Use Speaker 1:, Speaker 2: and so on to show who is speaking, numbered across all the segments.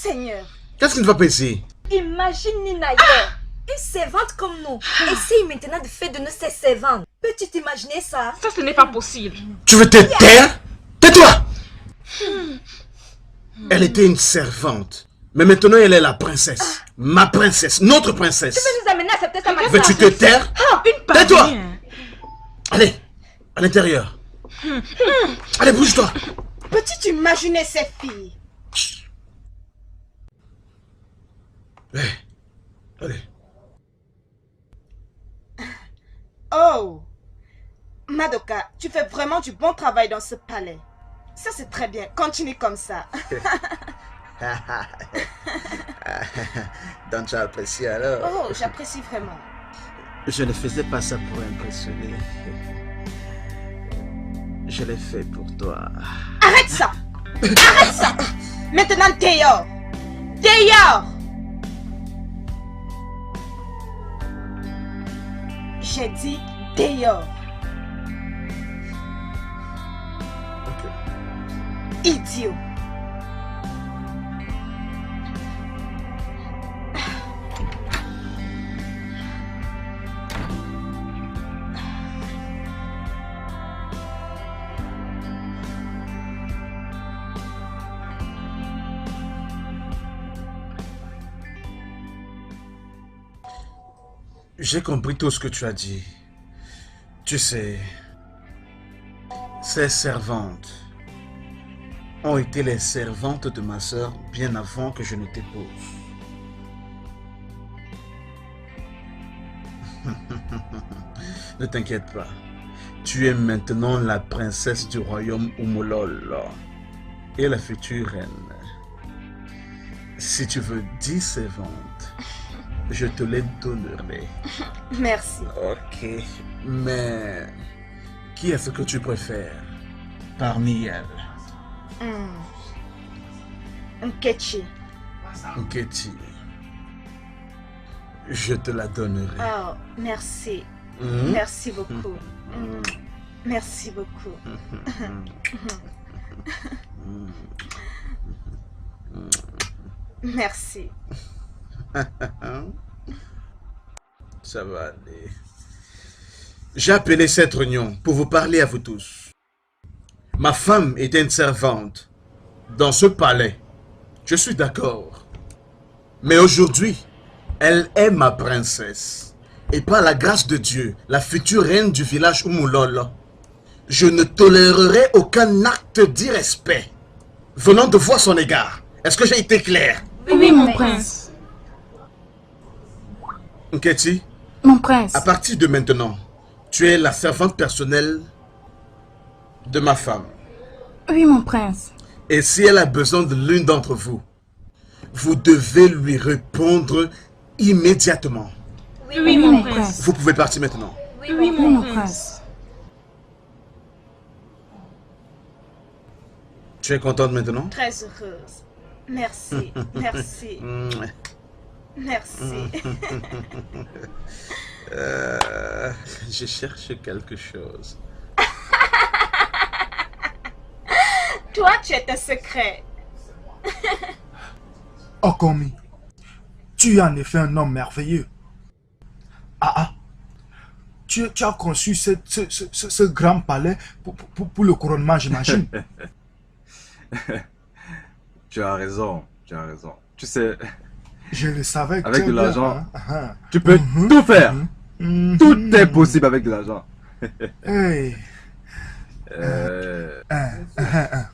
Speaker 1: Seigneur.
Speaker 2: Qu'est-ce qui ne va pas ici?
Speaker 1: Imagine Ninaïda, une servante comme nous. Essaye maintenant de faire de nous ses servantes. Peux-tu t'imaginer ça?
Speaker 3: Ça, ce n'est pas possible.
Speaker 2: Tu veux te taire? Tais-toi! Elle était une servante. Mais maintenant, elle est la princesse. Ma princesse, notre princesse.
Speaker 1: Tu veux nous amener à accepter ça maintenant?
Speaker 2: Veux-tu te taire?
Speaker 3: Une
Speaker 2: Tais-toi! Allez, à l'intérieur. Allez, bouge-toi.
Speaker 1: Peux-tu t'imaginer ces filles?
Speaker 2: Allez.
Speaker 1: Oh! Madoka, tu fais vraiment du bon travail dans ce palais. Ça, c'est très bien. Continue comme ça.
Speaker 2: Donc, tu as apprécié alors?
Speaker 1: Oh, j'apprécie vraiment.
Speaker 2: Je ne faisais pas ça pour impressionner. Je l'ai fait pour toi.
Speaker 1: Arrête ça! Arrête ça! Maintenant, dehors! Dehors! J'ai dit dehors.
Speaker 2: Ok.
Speaker 1: Idiot.
Speaker 2: J'ai compris tout ce que tu as dit. Tu sais, ces servantes ont été les servantes de ma sœur bien avant que je ne t'épouse. Ne t'inquiète pas. Tu es maintenant la princesse du royaume Umolol et la future reine. Si tu veux 10 servantes, je te les donnerai.
Speaker 1: Merci.
Speaker 2: Ok, mais qui est-ce que tu préfères parmi elles?
Speaker 1: Nkechi.
Speaker 2: Nkechi. Je te la donnerai.
Speaker 1: Oh, merci. Merci beaucoup. Merci beaucoup. Merci.
Speaker 2: Ça va aller. J'ai appelé cette réunion pour vous parler à vous tous. Ma femme était une servante dans ce palais. Je suis d'accord. Mais aujourd'hui, elle est ma princesse. Et par la grâce de Dieu, la future reine du village Umulol, je ne tolérerai aucun acte d'irrespect venant de vous à son égard. Est-ce que j'ai été clair?
Speaker 3: Oui, mon prince.
Speaker 2: Nkechi,
Speaker 3: Mon prince.
Speaker 2: à partir de maintenant, tu es la servante personnelle de ma femme.
Speaker 3: Oui, mon prince.
Speaker 2: Et si elle a besoin de l'une d'entre vous, vous devez lui répondre immédiatement.
Speaker 3: Oui, mon prince.
Speaker 2: Vous pouvez partir maintenant.
Speaker 3: Oui, mon prince.
Speaker 2: Tu es contente maintenant?
Speaker 1: Très heureuse. Merci. Merci. Merci.
Speaker 2: Je cherche quelque chose.
Speaker 1: Toi, tu es un secret.
Speaker 4: Okomi, tu es en effet un homme merveilleux. Tu as conçu ce grand palais pour le couronnement, j'imagine.
Speaker 5: Tu as raison, tu as raison. Tu sais,
Speaker 4: Je le savais.
Speaker 5: avec de
Speaker 4: bien,
Speaker 5: l'argent,
Speaker 4: hein.
Speaker 5: tu peux tout faire. Tout est possible avec de l'argent.
Speaker 4: Hey.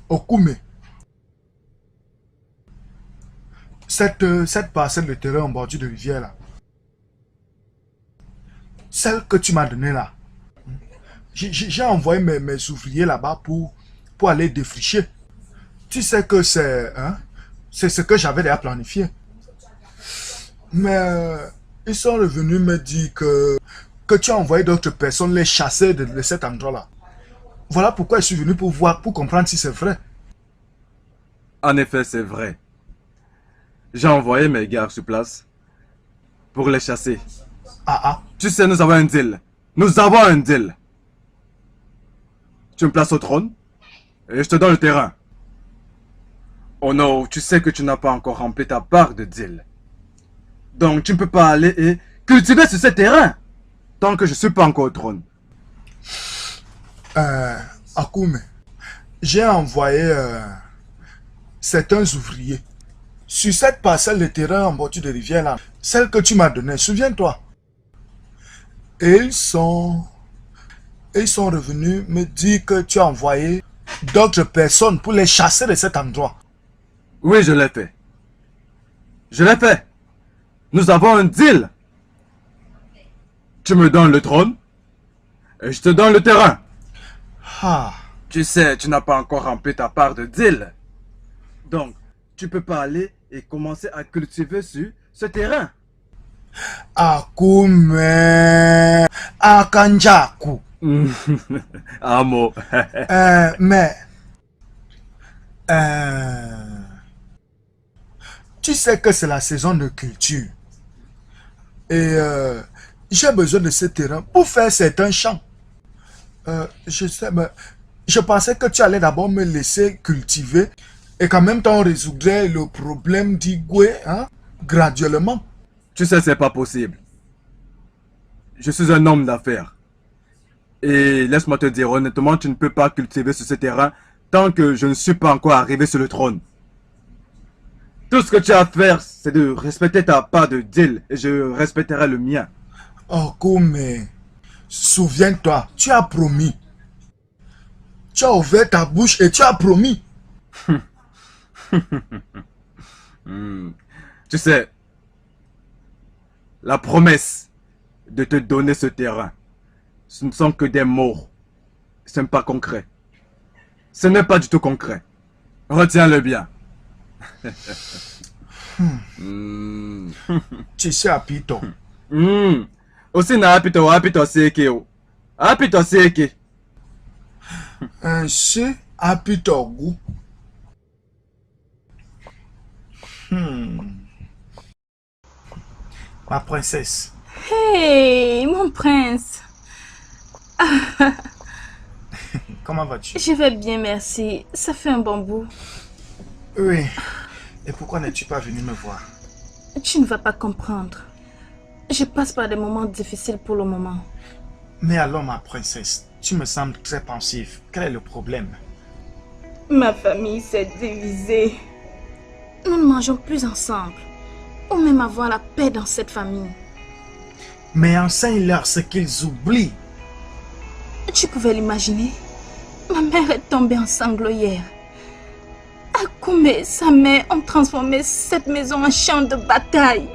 Speaker 4: Okume. Cette parcelle de terrain en bordure de rivière là. Celle que tu m'as donnée là. J'ai envoyé mes ouvriers là-bas pour aller défricher. Tu sais que c'est ce que j'avais déjà planifié. Mais ils sont revenus me dire que tu as envoyé d'autres personnes les chasser de cet endroit-là. Voilà pourquoi je suis venu pour voir, pour comprendre si c'est vrai.
Speaker 5: En effet, c'est vrai. J'ai envoyé mes gars sur place pour les chasser. Tu sais, nous avons un deal. Nous avons un deal. Tu me places au trône et je te donne le terrain. Oh non, tu sais que tu n'as pas encore rempli ta part de deal. Donc tu ne peux pas aller et cultiver sur ce terrain tant que je ne suis pas encore au trône.
Speaker 4: Akume, j'ai envoyé certains ouvriers sur cette parcelle de terrain en bordure de rivière là, celle que tu m'as donnée, souviens-toi. Et ils sont revenus me dire que tu as envoyé d'autres personnes pour les chasser de cet endroit.
Speaker 5: Oui, je l'ai fait. Je l'ai fait. Nous avons un deal. Tu me donnes le trône et je te donne le terrain.
Speaker 4: Ah.
Speaker 5: Tu sais, tu n'as pas encore rempli ta part de deal. Donc, tu peux pas aller et commencer à cultiver sur ce terrain.
Speaker 4: Akume, Akanjaku.
Speaker 5: Amo.
Speaker 4: Mais, tu sais que c'est la saison de culture. Et j'ai besoin de ce terrain pour faire certains champs. Je sais, mais je pensais que tu allais d'abord me laisser cultiver et qu'en même temps on résoudrait le problème d'Igwe, hein, graduellement.
Speaker 5: Tu sais, c'est pas possible. Je suis un homme d'affaires. Et laisse-moi te dire, honnêtement, tu ne peux pas cultiver sur ce terrain tant que je ne suis pas encore arrivé sur le trône. Tout ce que tu as à faire, c'est de respecter ta part de deal et je respecterai le mien.
Speaker 4: Oh, mais souviens-toi, tu as promis. Tu as ouvert ta bouche et tu as promis.
Speaker 5: Tu sais, la promesse de te donner ce terrain, ce ne sont que des mots. Ce n'est pas concret. Ce n'est pas du tout concret. Retiens-le bien.
Speaker 4: Tu sais, Apito.
Speaker 5: Aussi na apito seke o. Apito seke.
Speaker 4: C'est Apito Gu. Ma princesse.
Speaker 3: Hey, mon prince.
Speaker 4: Comment vas-tu?
Speaker 3: Je vais bien, merci. Ça fait un bon bout.
Speaker 4: Oui. Et pourquoi n'es-tu pas venu me voir?
Speaker 3: Tu ne vas pas comprendre. Je passe par des moments difficiles pour le moment.
Speaker 4: Mais alors, ma princesse, tu me sembles très pensive. Quel est le problème?
Speaker 3: Ma famille s'est divisée. Nous ne mangeons plus ensemble. Ou même avoir la paix dans cette famille.
Speaker 4: Mais enseigne-leur ce qu'ils oublient.
Speaker 3: Tu pouvais l'imaginer. Ma mère est tombée en sanglots hier. Akume et sa mère ont transformé cette maison en champ de bataille.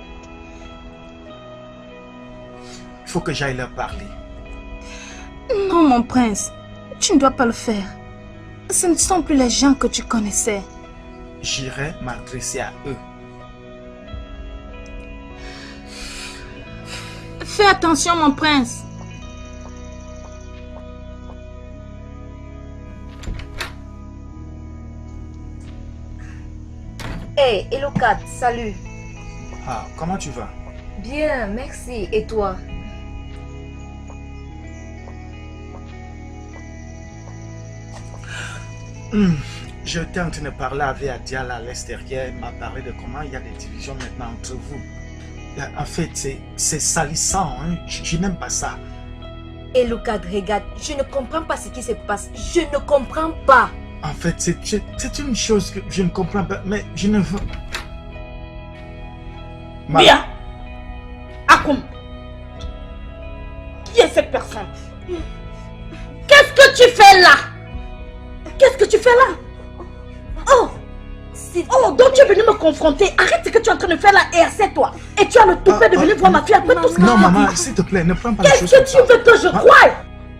Speaker 4: Il faut que j'aille leur parler.
Speaker 3: Non, mon prince. Tu ne dois pas le faire. Ce ne sont plus les gens que tu connaissais.
Speaker 4: J'irai m'adresser à eux.
Speaker 3: Fais attention, mon prince.
Speaker 6: Hey, Elokat, salut.
Speaker 4: Ah, comment tu vas?
Speaker 6: Bien, merci. Et toi?
Speaker 4: J'étais en train de parler avec Adiala à l'extérieur. Elle m'a parlé de comment il y a des divisions maintenant entre vous. En fait, c'est salissant. Hein? Je n'aime pas ça.
Speaker 6: Elokat, regarde, je ne comprends pas ce qui se passe. Je ne comprends pas.
Speaker 4: En fait, c'est une chose que je ne comprends pas, mais je ne veux...
Speaker 1: Bien. Akoum. Qui est cette personne? Qu'est-ce que tu fais là? Qu'est-ce que tu fais là? Oh! Oh, donc tu es venu me confronter. Arrête ce que tu es en train de faire là et assieds-toi. Et tu as le toupet de venir voir ma fille après tout ce que tu as dit.
Speaker 4: Non, maman, s'il te plaît, ne prends pas les choses
Speaker 1: Qu'est-ce que tu veux que je croie?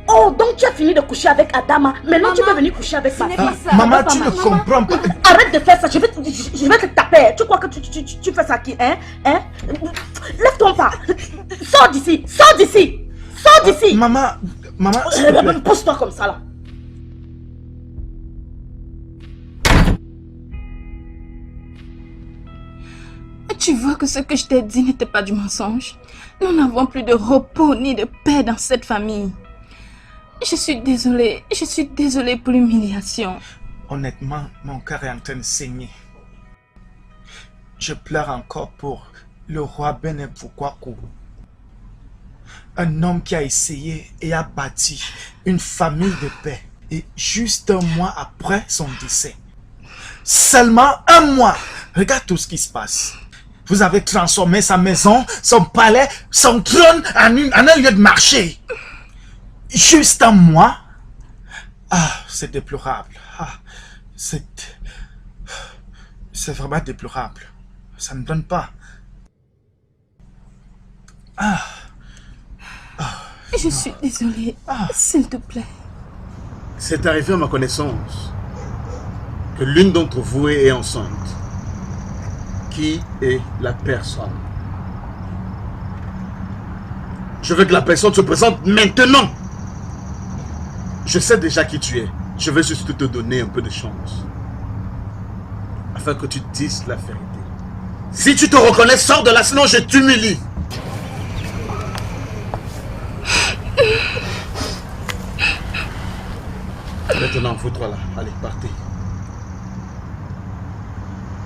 Speaker 1: Oh, donc tu as fini de coucher avec Adama. Maintenant tu peux venir coucher avec ma fille.
Speaker 4: Maman, tu ne comprends pas.
Speaker 1: Arrête de faire ça, je vais te taper. Tu crois que tu fais ça qui, hein? Lève-toi pas. Sors d'ici, sors d'ici. Sors d'ici.
Speaker 4: Maman, s'il te plaît.
Speaker 1: Pousse-toi comme ça là.
Speaker 3: Tu vois que ce que je t'ai dit n'était pas du mensonge. Nous n'avons plus de repos ni de paix dans cette famille. Je suis désolée pour l'humiliation.
Speaker 4: Honnêtement, mon cœur est en train de saigner. Je pleure encore pour le roi Benepukwaku. Un homme qui a essayé et a bâti une famille de paix. Et juste un mois après son décès, seulement un mois, regarde tout ce qui se passe. Vous avez transformé sa maison, son palais, son trône en un lieu de marché. Juste un mois. Ah, c'est déplorable. Ah, c'est vraiment déplorable. Ça ne donne pas.
Speaker 3: Je suis désolée. S'il te plaît.
Speaker 2: C'est arrivé à ma connaissance que l'une d'entre vous est enceinte. Qui est la personne? Je veux que la personne se présente maintenant. Je sais déjà qui tu es. Je veux juste te donner un peu de chance. Afin que tu dises la vérité. Si tu te reconnais, sors de là, sinon je t'humilie. Maintenant, fous-toi là. Allez, partez.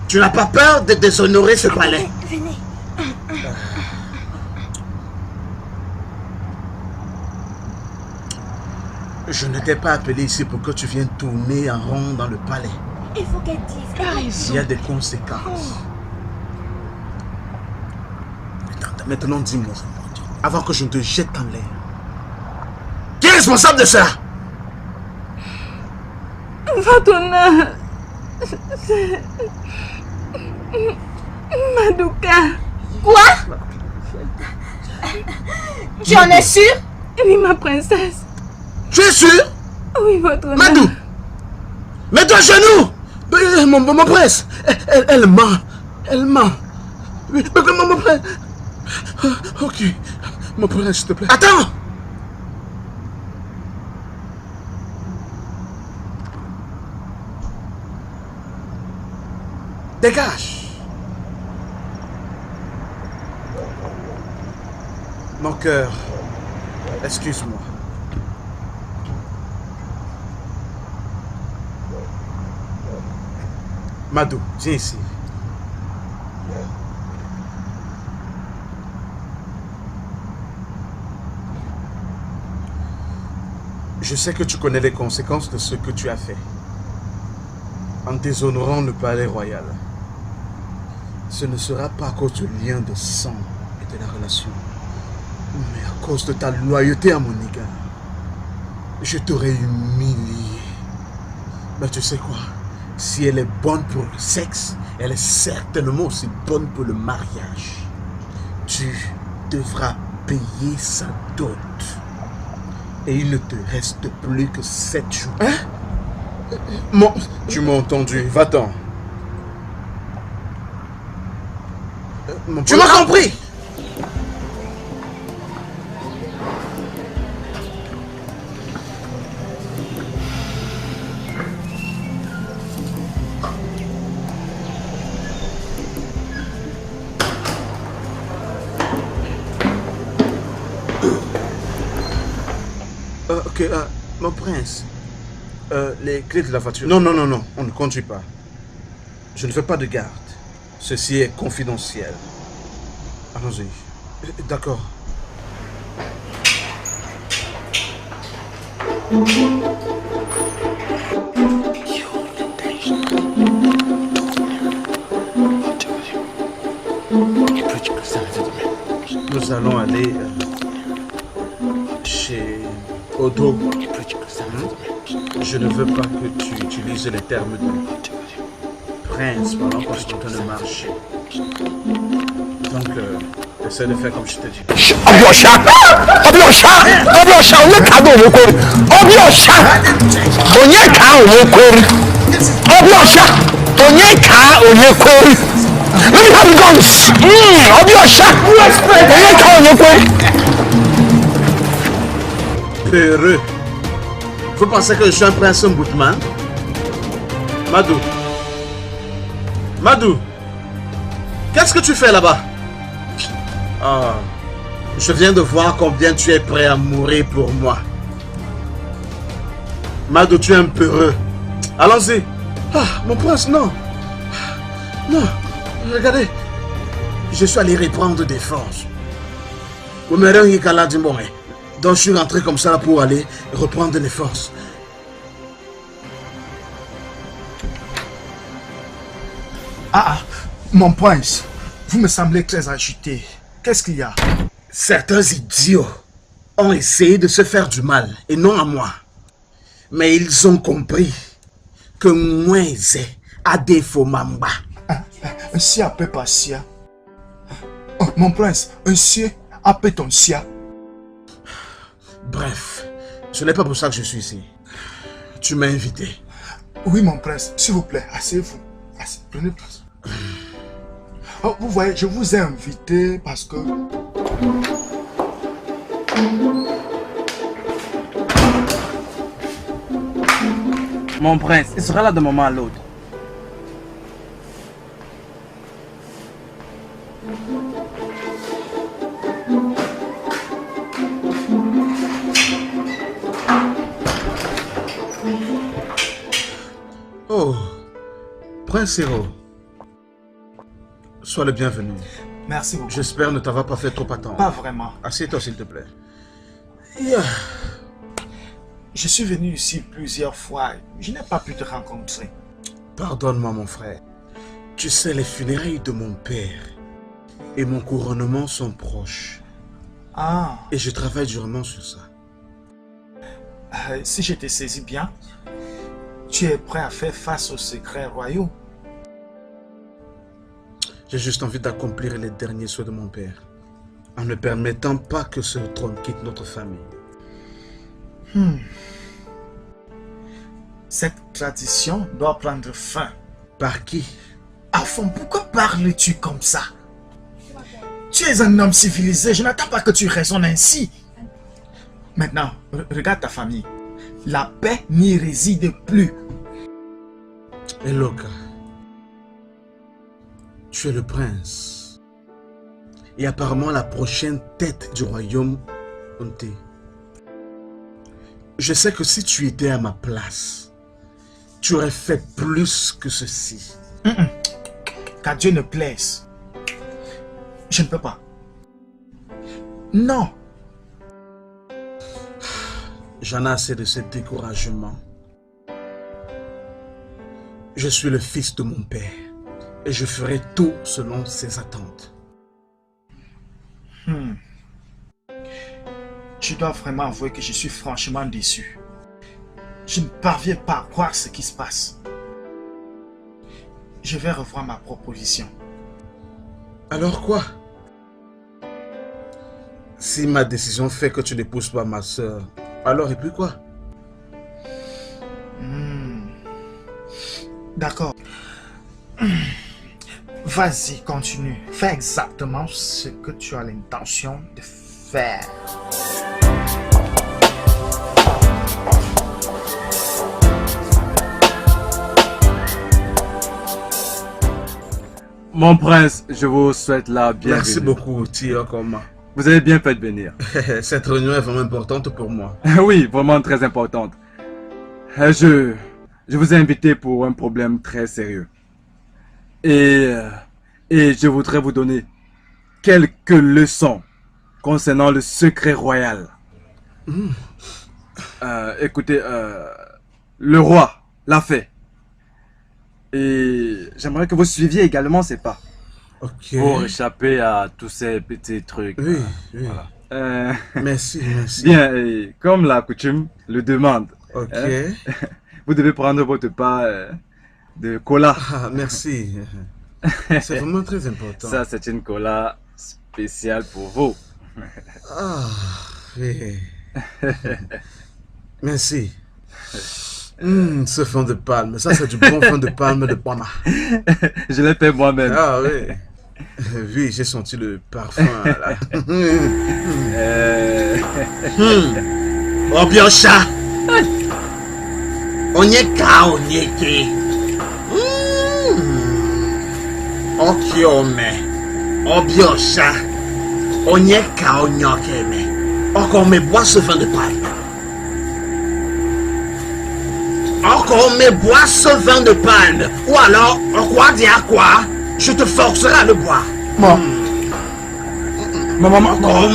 Speaker 2: Tu n'as pas peur de déshonorer ce palais?
Speaker 6: Venez.
Speaker 2: Je ne t'ai pas appelé ici pour que tu viennes tourner en rond dans le palais.
Speaker 6: Il faut qu'elle dise.
Speaker 2: Il y a des conséquences. Maintenant, dis-moi, avant que je ne te jette en l'air. Qui est responsable de ça?
Speaker 3: Votre honneur. Madoka.
Speaker 1: Quoi? Tu en es sûr?
Speaker 3: Oui, ma princesse.
Speaker 2: Tu es sûr?
Speaker 3: Oui, votre honneur.
Speaker 2: Madou! Mets-toi à genoux! Mon prince! Elle ment! Elle ment! Mon prince! Ok. Mon prince, s'il te plaît. Attends! Dégage! Mon cœur, excuse-moi. Madou, viens ici. Je sais que tu connais les conséquences de ce que tu as fait. En déshonorant le palais royal. Ce ne sera pas à cause du lien de sang et de la relation, mais à cause de ta loyauté à mon égard. Je t'aurais humilié. Mais tu sais quoi? Si elle est bonne pour le sexe, elle est certainement aussi bonne pour le mariage. Tu devras payer sa dot. Et il ne te reste plus que 7 jours. Hein? Tu m'as entendu, va-t'en. Tu m'as compris? Ok, mon prince, les clés de la voiture. Non, on ne conduit pas. Je ne fais pas de garde. Ceci est confidentiel. Allons-y. D'accord. Nous allons aller chez Odo. Je ne veux pas que tu utilises les termes de prince pendant qu'on est en train de marcher. Donc, essaie de faire comme je t'ai dit. Peureux. Vous pensez que je suis un prince Mboutman? Madou. Madou. Qu'est-ce que tu fais là-bas? Ah, je viens de voir combien tu es prêt à mourir pour moi. Madou, tu es un peureux. Allons-y. Ah, mon prince, non. Non. Regardez, je suis allé reprendre des forces. Donc je suis rentré comme ça pour aller reprendre les forces.
Speaker 4: Mon prince, vous me semblez très agité. Qu'est-ce qu'il y a?
Speaker 2: Certains idiots ont essayé de se faire du mal, et non à moi. Mais ils ont compris que moi, c'est à défaut mamba.
Speaker 4: Un sia appelle pas sia. Oh, mon prince, un sia appelle ton sia.
Speaker 2: Bref, ce n'est pas pour ça que je suis ici. Tu m'as invité.
Speaker 4: Oui, mon prince, s'il vous plaît, asseyez-vous. Prenez place. Oh, vous voyez, je vous ai invité parce que...
Speaker 5: Mon prince, il sera là d'un moment à l'autre.
Speaker 2: Oh, Prince Héros, sois le bienvenu.
Speaker 4: Merci beaucoup.
Speaker 2: J'espère ne t'avoir pas fait trop attendre.
Speaker 4: Pas vraiment.
Speaker 2: Assieds-toi s'il te plaît.
Speaker 4: Je suis venu ici plusieurs fois. Je n'ai pas pu te rencontrer.
Speaker 2: Pardonne-moi mon frère. Tu sais, les funérailles de mon père et mon couronnement sont proches.
Speaker 4: Ah,
Speaker 2: Et je travaille durement sur ça.
Speaker 4: si je t'ai saisi bien, tu es prêt à faire face aux secrets royaux.
Speaker 2: J'ai juste envie d'accomplir les derniers souhaits de mon père, en ne permettant pas que ce trône quitte notre famille.
Speaker 4: Cette tradition doit prendre fin.
Speaker 2: Par qui?
Speaker 4: À fond, pourquoi parles-tu comme ça? Tu es un homme civilisé, je n'attends pas que tu raisonnes ainsi. Maintenant, regarde ta famille. La paix n'y réside plus.
Speaker 2: Eloka, tu es le prince. Et apparemment la prochaine tête du royaume Onté. Je sais que si tu étais à ma place, tu aurais fait plus que ceci.
Speaker 4: Qu'à Dieu ne plaise. Je ne peux pas. Non.
Speaker 2: J'en ai assez de ce découragement. Je suis le fils de mon père et je ferai tout selon ses attentes.
Speaker 4: Je dois vraiment avouer que je suis franchement déçu. Je ne parviens pas à croire ce qui se passe. Je vais revoir ma proposition.
Speaker 2: Alors quoi? Si ma décision fait que tu n'épouses pas ma soeur, alors et puis quoi?
Speaker 4: D'accord. Vas-y, continue. Fais exactement ce que tu as l'intention de faire.
Speaker 5: Mon prince, je vous souhaite la bienvenue.
Speaker 2: Merci beaucoup, Tio Koma.
Speaker 5: Vous avez bien fait de venir.
Speaker 2: Cette réunion est vraiment importante pour moi.
Speaker 5: Oui, vraiment très importante. Je vous ai invité pour un problème très sérieux. Et je voudrais vous donner quelques leçons concernant le secret royal. Écoutez, le roi l'a fait. Et j'aimerais que vous suiviez également ses pas.
Speaker 2: Ok.
Speaker 5: Pour échapper à tous ces petits trucs.
Speaker 2: Oui, oui.
Speaker 5: Voilà.
Speaker 2: Merci, merci.
Speaker 5: Bien, et comme la coutume le demande,
Speaker 2: Ok.
Speaker 5: vous devez prendre votre part de cola.
Speaker 2: Ah, merci. C'est vraiment très important.
Speaker 5: Ça, c'est une cola spéciale pour vous.
Speaker 2: Ah, oui. Merci. Ce fond de palme, ça c'est du bon fond de palme de Bama.
Speaker 5: Je l'ai fait moi-même.
Speaker 2: Ah oui. Oui, j'ai senti le parfum là. Obiosha. Onyeka onyeke. Okiome. Obiosha. Onyeka onyokeme. Encore me bois ce vin de palme. Encore me bois ce vin de palme. Ou alors, on croit dire quoi? Je te forcerai à le boire.
Speaker 5: Maman,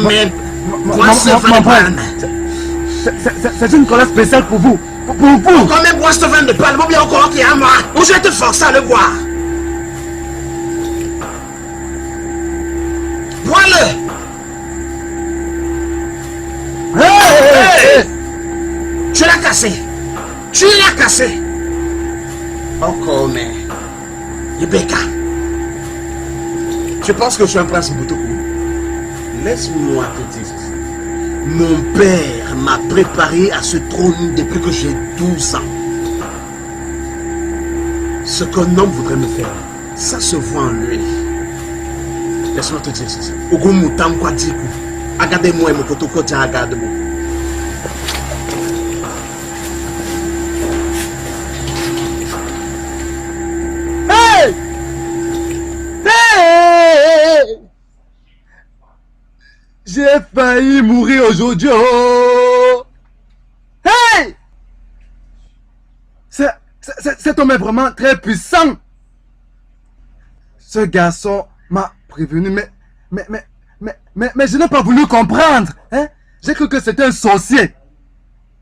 Speaker 2: Mais bois ce vin de palme.
Speaker 5: c'est une colère spéciale pour vous. Pour vous.
Speaker 2: Combien bois ce vin de palme ou bien encore qui est à moi? Ou je vais te forcer à le boire. Bois-le. Hey! Tu l'as cassé. Tu l'as cassé. Encore mais. Yebeka. Tu penses que je suis un prince Boutoukou? Laisse-moi te dire. Mon père m'a préparé à ce trône depuis que j'ai 12 ans. Ce qu'un homme voudrait me faire, ça se voit en lui. Laisse-moi te dire ceci. Ogumutam kwa diku. Agade-moi et mokotoko tiens agade-moi.
Speaker 5: Hey! Hey! J'ai failli mourir aujourd'hui. Oh! Hey! Cet homme est vraiment très puissant. Ce garçon m'a prévenu, mais je n'ai pas voulu comprendre. Hein? J'ai cru que c'était un sorcier.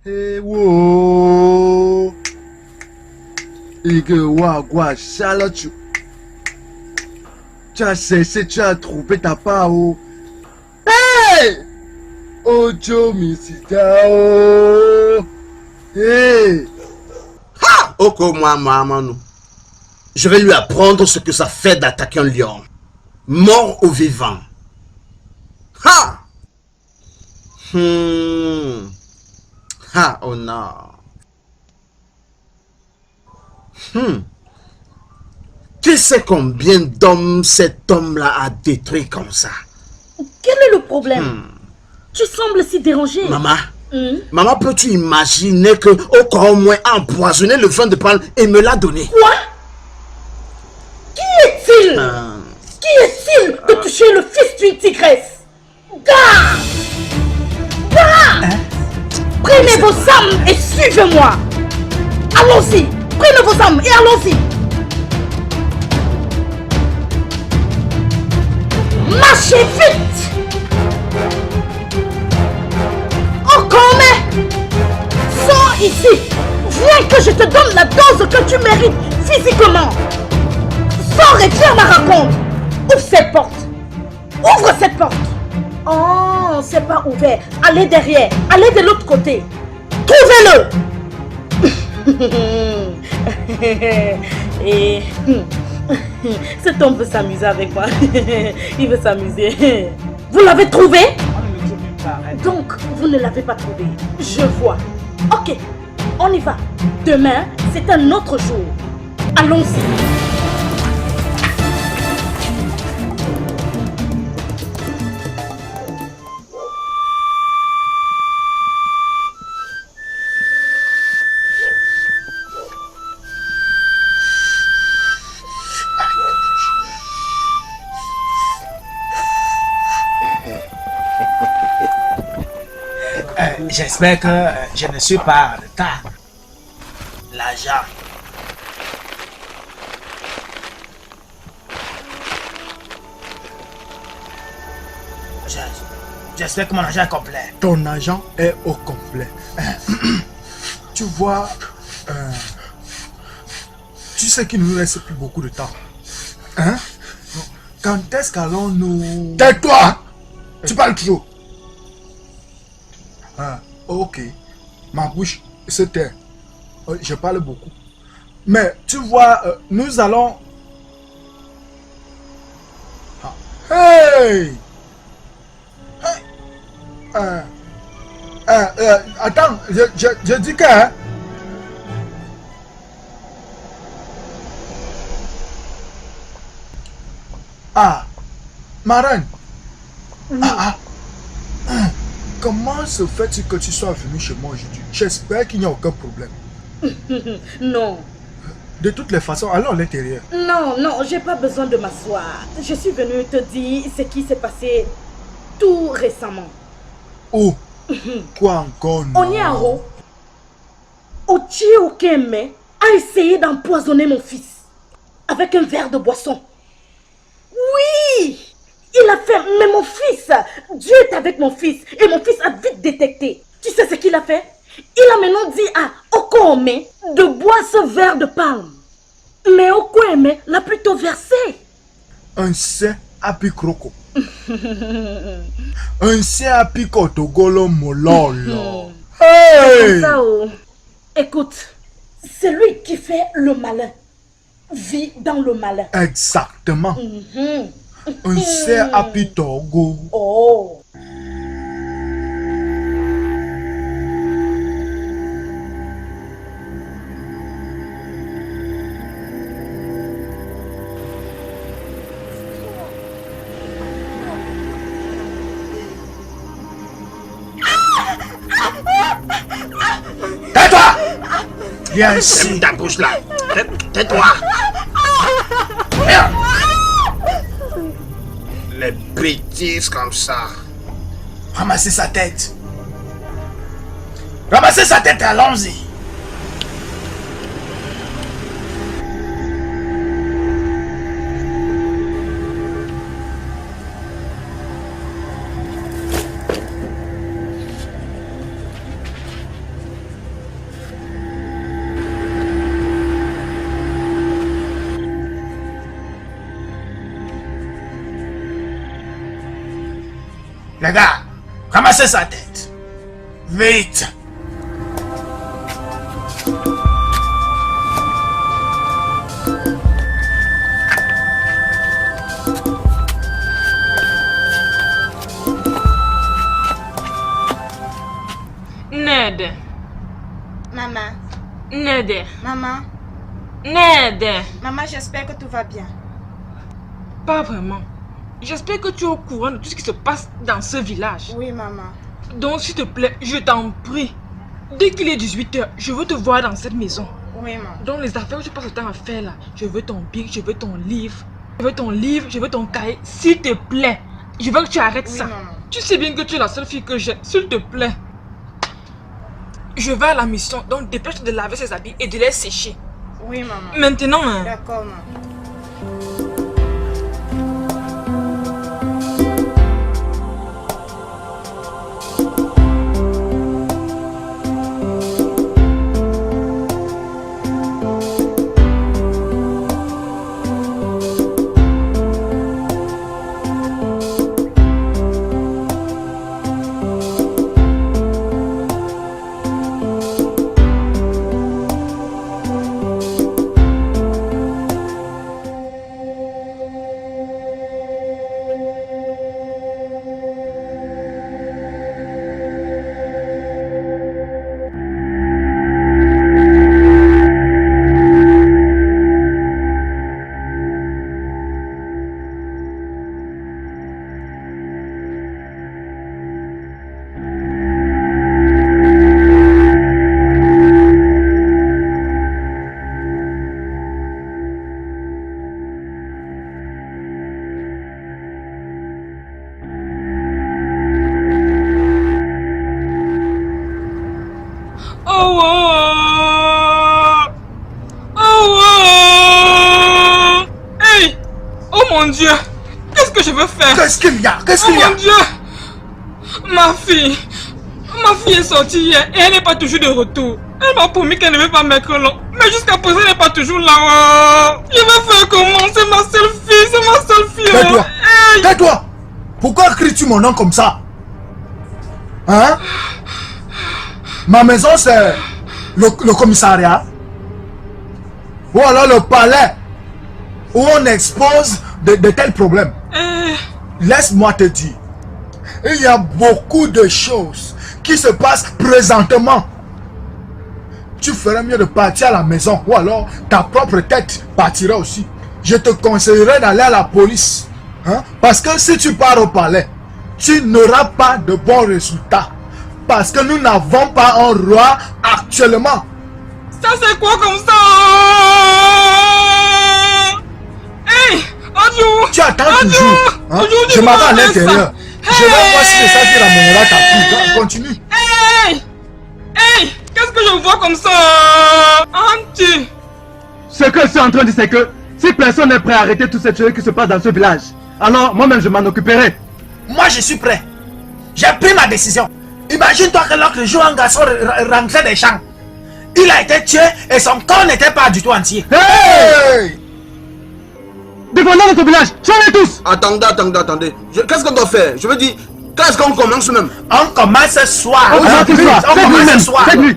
Speaker 5: Hey, wow! Charlotte, tu as cherché, tu as trouvé ta part. Oh. Hey! Ojo Misita. Oh. Hey!
Speaker 2: Ha! Oko moi, maman. Je vais lui apprendre ce que ça fait d'attaquer un lion. Mort ou vivant. Ha! Ha, oh non. Tu sais combien d'hommes cet homme-là a détruit comme ça?
Speaker 1: Quel est le problème? Tu sembles si dérangé.
Speaker 2: Maman, maman, peux-tu imaginer que au moins empoisonné le vin de palme et me l'a donné?
Speaker 1: Quoi? Qui est-il? Qui est-il de toucher le fils d'une tigresse? Gars! Prenez vos armes et suivez-moi. Allons-y. Prenez vos armes et allons-y. Marchez vite. Encore mais. Sors ici. Viens que je te donne la dose que tu mérites physiquement. Sors et viens ma rencontre. Ouvre cette porte. Ouvre cette porte. Oh, c'est pas ouvert. Allez derrière. Allez de l'autre côté. Trouvez-le. Et cet homme veut s'amuser avec moi. Il veut s'amuser. Vous l'avez trouvé? Donc, vous ne l'avez pas trouvé. Je vois. Ok, on y va. Demain, c'est un autre jour. Allons-y.
Speaker 7: J'espère que je ne suis pas en retard. L'argent. J'espère que mon argent est complet.
Speaker 4: Ton argent est au complet. Tu vois, tu sais qu'il ne nous reste plus beaucoup de temps. Hein? Quand est-ce qu'allons-nous... Tais-toi! Tu parles trop. Ok. Ma bouche se tait. Je parle beaucoup. Mais tu vois, nous allons... Hey! Attends, je dis que... Hein? Ah, Marraine. Oui. Comment se fait-il que tu sois venu chez moi aujourd'hui? J'espère qu'il n'y a aucun problème.
Speaker 1: Non.
Speaker 4: De toutes les façons, allons à l'intérieur.
Speaker 1: Non, j'ai pas besoin de m'asseoir. Je suis venue te dire ce qui s'est passé tout récemment.
Speaker 4: Oh, quoi encore?
Speaker 1: Onyaro, Ochi Okeme a essayé d'empoisonner mon fils avec un verre de boisson. mon fils. Dieu est avec mon fils. Et mon fils a vite détecté. Tu sais ce qu'il a fait? Il a maintenant dit à Okome de boire ce verre de palme. Mais Okome l'a plutôt versé.
Speaker 4: Un se apikroko. Un se apikotogolo mololo. Hey!
Speaker 1: Ça, oh. Écoute, celui qui fait le malin vit dans le malin.
Speaker 4: Exactement. Un se apitogo.
Speaker 1: Oh.
Speaker 4: Tais-toi! Viens ici.
Speaker 7: Ferme ta bouche là. Tais-toi. Merde. Les bêtises comme ça.
Speaker 4: Ramassez sa tête. Ramassez sa tête, allons-y. Les gars, ramassez sa tête. Vite.
Speaker 3: Ned.
Speaker 8: Maman,
Speaker 3: Ned.
Speaker 8: maman,
Speaker 3: Ned.
Speaker 8: maman, j'espère que tout va bien.
Speaker 3: Pas vraiment. J'espère que tu es au courant de tout ce qui se passe dans ce village.
Speaker 8: Oui, maman.
Speaker 3: Donc, s'il te plaît, je t'en prie. Dès qu'il est 18h, je veux te voir dans cette maison.
Speaker 8: Oui, maman.
Speaker 3: Donc, les affaires que tu passes le temps à faire là, je veux ton bic, je veux ton livre. Je veux ton livre, je veux ton cahier. S'il te plaît, je veux que tu arrêtes
Speaker 8: Oui,
Speaker 3: ça.
Speaker 8: maman.
Speaker 3: Tu sais bien que tu es la seule fille que j'ai. S'il te plaît. Je vais à la mission, donc dépêche-toi de laver ses habits et de les sécher.
Speaker 8: Oui, maman.
Speaker 3: Maintenant, hein.
Speaker 8: D'accord, maman.
Speaker 3: Mon Dieu, qu'est-ce que je veux faire?
Speaker 4: Qu'est-ce qu'il y a? Qu'est-ce
Speaker 3: Oh
Speaker 4: qu'il y a?
Speaker 3: mon Dieu! Ma fille est sortie hier et elle n'est pas toujours de retour. Elle m'a promis qu'elle ne veut pas mettre long. Mais jusqu'à présent, elle n'est pas toujours là. Je vais faire comment? C'est ma seule fille, c'est ma seule fille.
Speaker 4: Tais-toi!
Speaker 3: Hey.
Speaker 4: Tais-toi! Pourquoi cries-tu mon nom comme ça? Hein? Ma maison, c'est le commissariat. Ou alors le palais où on expose de tels problèmes. Laisse-moi te dire, il y a beaucoup de choses qui se passent présentement. Tu ferais mieux de partir à la maison ou alors ta propre tête partira aussi. Je te conseillerais d'aller à la police. Hein? Parce que si tu pars au palais, tu n'auras pas de bons résultats. Parce que nous n'avons pas un roi actuellement.
Speaker 3: Ça c'est quoi comme ça? Hey! Adieu!
Speaker 4: Tu attends toujours. Hein? Je m'en vais à l'intérieur. Je vais voir si c'est ça qui ramènera ta fille. Continue.
Speaker 3: Hey! Hey! Qu'est-ce que je vois comme ça? Anti!
Speaker 5: Ce que je suis en train de dire, c'est que si personne n'est prêt à arrêter toutes ces choses qui se passent dans ce village, alors moi-même je m'en occuperai.
Speaker 7: Moi, je suis prêt. J'ai pris ma décision. Imagine-toi que l'autre jour, un garçon rentrait des champs. Il a été tué et son corps n'était pas du tout entier.
Speaker 4: Hey!
Speaker 5: Défendons notre village, soyez tous.
Speaker 9: Attendez. Qu'est-ce qu'on doit faire? Je veux dire, qu'est-ce qu'on commence même?
Speaker 7: On commence ce soir.
Speaker 5: On commence ce soir.
Speaker 7: On commence ce soir.
Speaker 5: Faites nuit.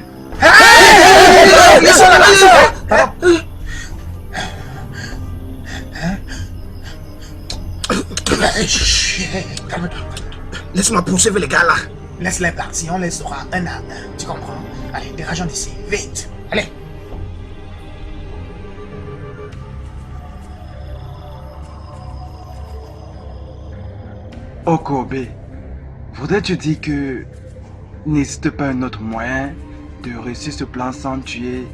Speaker 9: Laisse-moi poursuivre les gars là.
Speaker 7: Laisse-les partir, on les saura un à un. Tu comprends? Allez, dégageons d'ici, vite. Allez.
Speaker 5: Oh Kobe, voudrais-tu dire que n'existe pas un autre moyen de réussir ce plan sans tuer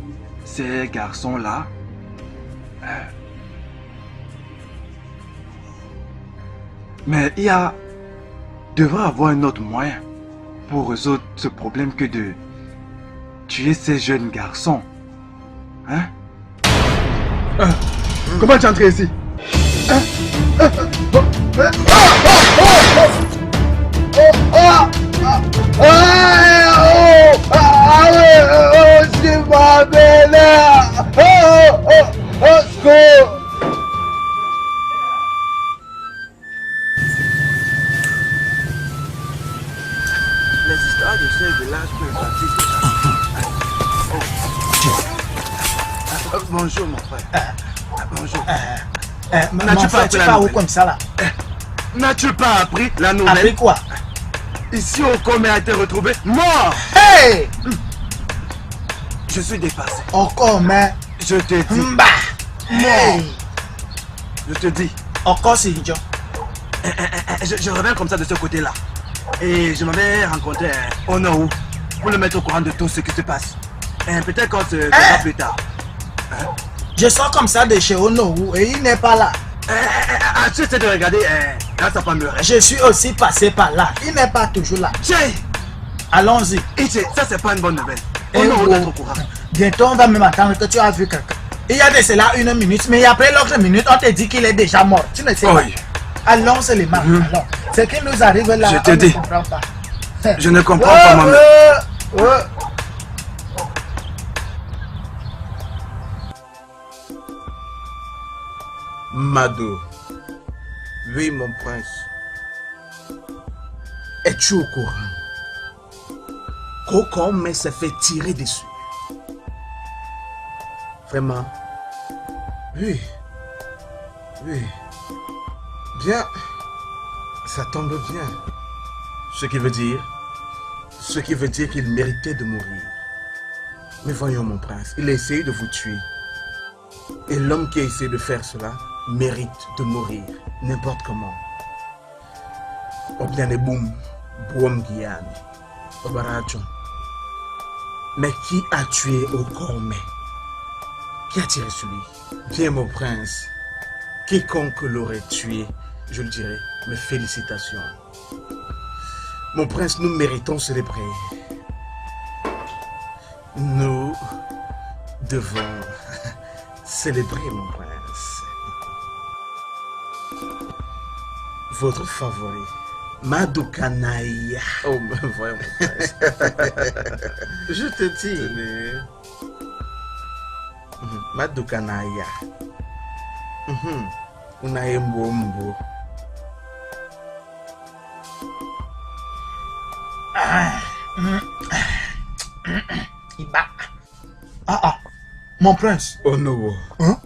Speaker 5: ces garçons-là? Mais il devrait avoir un autre moyen pour résoudre ce problème que de tuer ces jeunes garçons. Hein?
Speaker 4: Comment tu es entré ici?
Speaker 9: Les histoires de ce village peuvent partir déjà. Bonjour mon frère. Bonjour.
Speaker 7: Mon frère, tu pars où comme ça là?
Speaker 9: N'as-tu pas appris la nouvelle?
Speaker 7: Appris quoi?
Speaker 9: Ici Okome a été retrouvé mort.
Speaker 7: Hey!
Speaker 9: Je suis dépassé.
Speaker 7: Encore, mais...
Speaker 9: Je te dis.
Speaker 7: Mba! Hey!
Speaker 9: Je te dis.
Speaker 7: Encore, c'est idiot.
Speaker 9: Je reviens comme ça de ce côté-là. Et je m'avais rencontré Onowu pour le mettre au courant de tout ce qui se passe. Peut-être qu'on se verra plus tard.
Speaker 7: Je sors comme ça de chez Onowu et il n'est pas là.
Speaker 9: As-tu essayé de regarder quand sa femme
Speaker 7: Je suis aussi passé par là. Il n'est pas toujours là. Allons-y.
Speaker 9: Ça, c'est pas une bonne nouvelle.
Speaker 7: Et
Speaker 9: Onowu doit être au courant.
Speaker 7: Bientôt, on va même attendre que tu as vu quelqu'un. Il y a de cela 1 minute, mais après l'autre minute, on te dit qu'il est déjà mort. Tu ne sais pas. Allons seulement. Allons. Ce qui nous arrive là,
Speaker 9: je te
Speaker 7: on
Speaker 9: dis.
Speaker 7: ne comprend pas.
Speaker 9: Je ne comprends pas moi-même.
Speaker 2: Mado. Oui, mon prince. Es-tu au courant qu'Okome s'est fait tirer dessus? Vraiment? Oui. Oui. Bien. Ça tombe bien. Ce qui veut dire qu'il méritait de mourir. Mais voyons, mon prince, il a essayé de vous tuer. Et l'homme qui a essayé de faire cela mérite de mourir, n'importe comment. Obiane boum, boum Guyane, Obarajon. Mais qui a tué Okome? Qui a tiré sur lui? Bien, mon prince, quiconque l'aurait tué, je le dirais, mes félicitations. Mon prince, nous méritons célébrer. Nous devons célébrer, mon prince. Votre favori, Madokanaya. Oh, voyons, mon prince. Je te dis. Madokanaya. Unaembo.
Speaker 7: Mon prince.
Speaker 2: Oh non.
Speaker 7: Hein?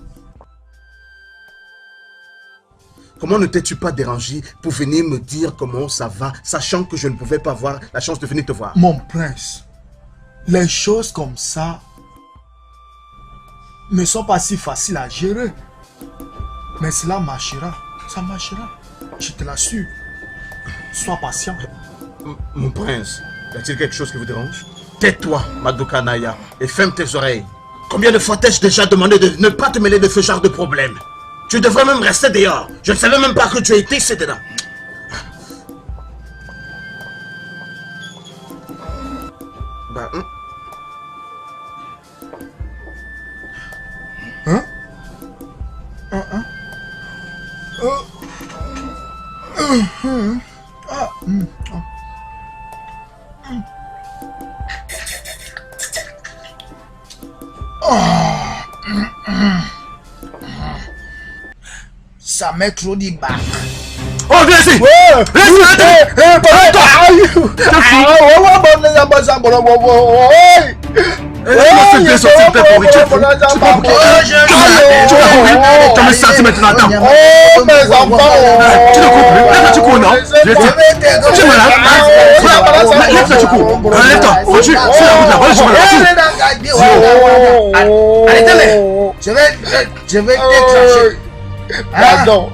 Speaker 2: Comment ne t'es-tu pas dérangé pour venir me dire comment ça va, sachant que je ne pouvais pas avoir la chance de venir te voir?
Speaker 4: Mon prince, les choses comme ça ne sont pas si faciles à gérer. Mais cela marchera. Ça marchera. Je te l'assure. Sois patient.
Speaker 2: Mon prince, y a-t-il quelque chose qui vous dérange? Tais-toi, Madokanaya, et ferme tes oreilles. Combien de fois t'ai-je déjà demandé de ne pas te mêler de ce genre de problème? Tu devrais même rester dehors. Je ne savais même pas que tu étais ici dedans. Bah,
Speaker 7: Ça met trop du bas.
Speaker 9: Oh, viens ici! Laisse-moi te bien sortir de pourri. Tu me sens maintenant, attends.
Speaker 4: Oh, mes enfants!
Speaker 9: Tu te coupes, lève-toi, tu cours, non? Tu es malade? Lève-toi, tu cours. Lève-toi, continue. Sur la route là, voilà, je me lève.
Speaker 7: Arrêtez-les! Je vais déclencher.
Speaker 4: Pardon.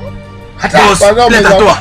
Speaker 9: Boss, plaide à toi.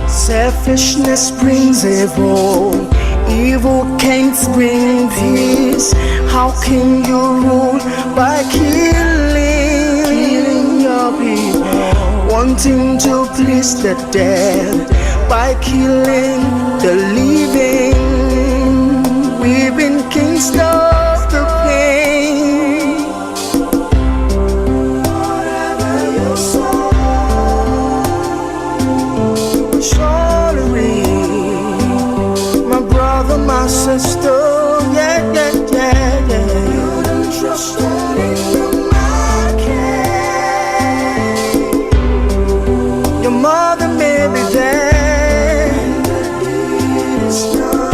Speaker 10: Selfishness brings evil, evil can't bring peace. How can you rule by killing your people? Wanting to please the dead by killing the living. We've been kings of the pain. Whatever your soul. My sister, yeah. You don't trust that in my case. Your mother may be there, and the deed is done.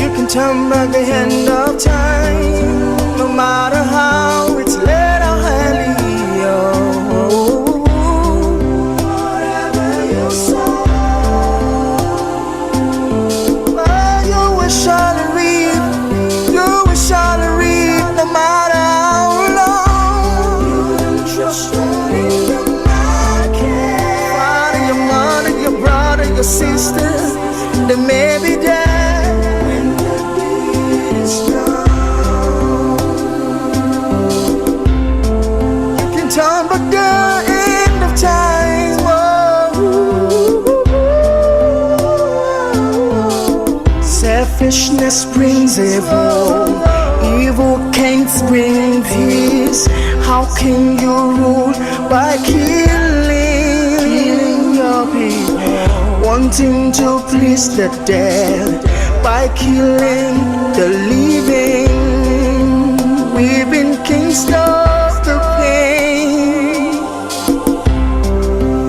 Speaker 10: You can turn back the hand of time, no matter how it's late or early. Whatever your soul. Your sister, they may be dead when the deed is done. You can turn back the end of time. Selfishness brings evil, evil can't bring peace. How can you rule by killing your people? Wanting to please the dead by killing the living. We've been kings of the pain.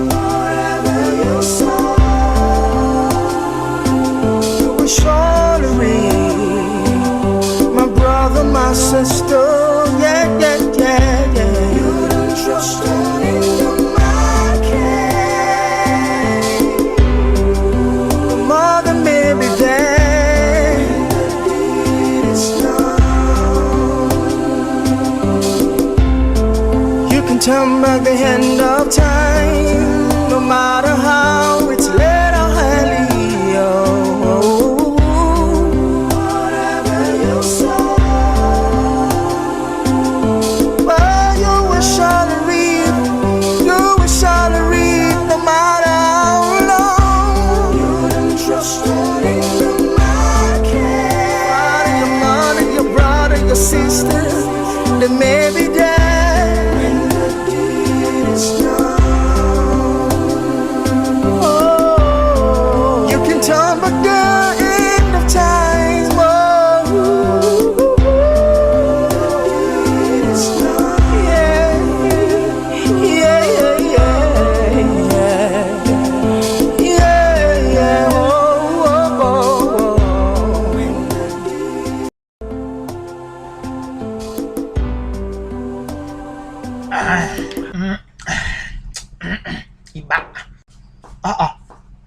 Speaker 10: Whatever your soul, you will surely reap. My brother, my sister, yeah. You don't trust anyone. Turn back the hand of time, no matter how it's late or early. Whatever your soul, well, you will surely reap, no matter how long. You don't trust anyone, my care. Your mother, your brother, your sister, they may be dead. Turn back the end of time.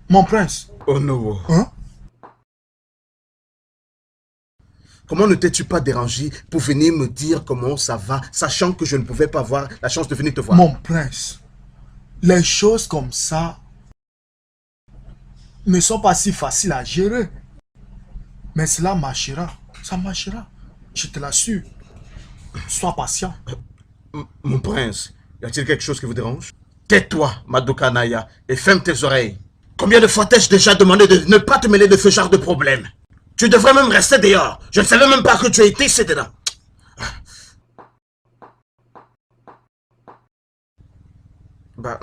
Speaker 4: Mon prince.
Speaker 2: Oh non.
Speaker 4: Hein?
Speaker 2: Comment ne t'es-tu pas dérangé pour venir me dire comment ça va, sachant que je ne pouvais pas avoir la chance de venir te voir?
Speaker 4: Mon prince, les choses comme ça ne sont pas si faciles à gérer. Mais cela marchera. Ça marchera. Je te l'assure. Sois patient.
Speaker 2: Mon prince, y a-t-il quelque chose qui vous dérange? Tais-toi, Madoka Naya, et ferme tes oreilles. Combien de fois t'ai-je déjà demandé de ne pas te mêler de ce genre de problème? Tu devrais même rester dehors. Je ne savais même pas que tu étais ici dedans. Bah,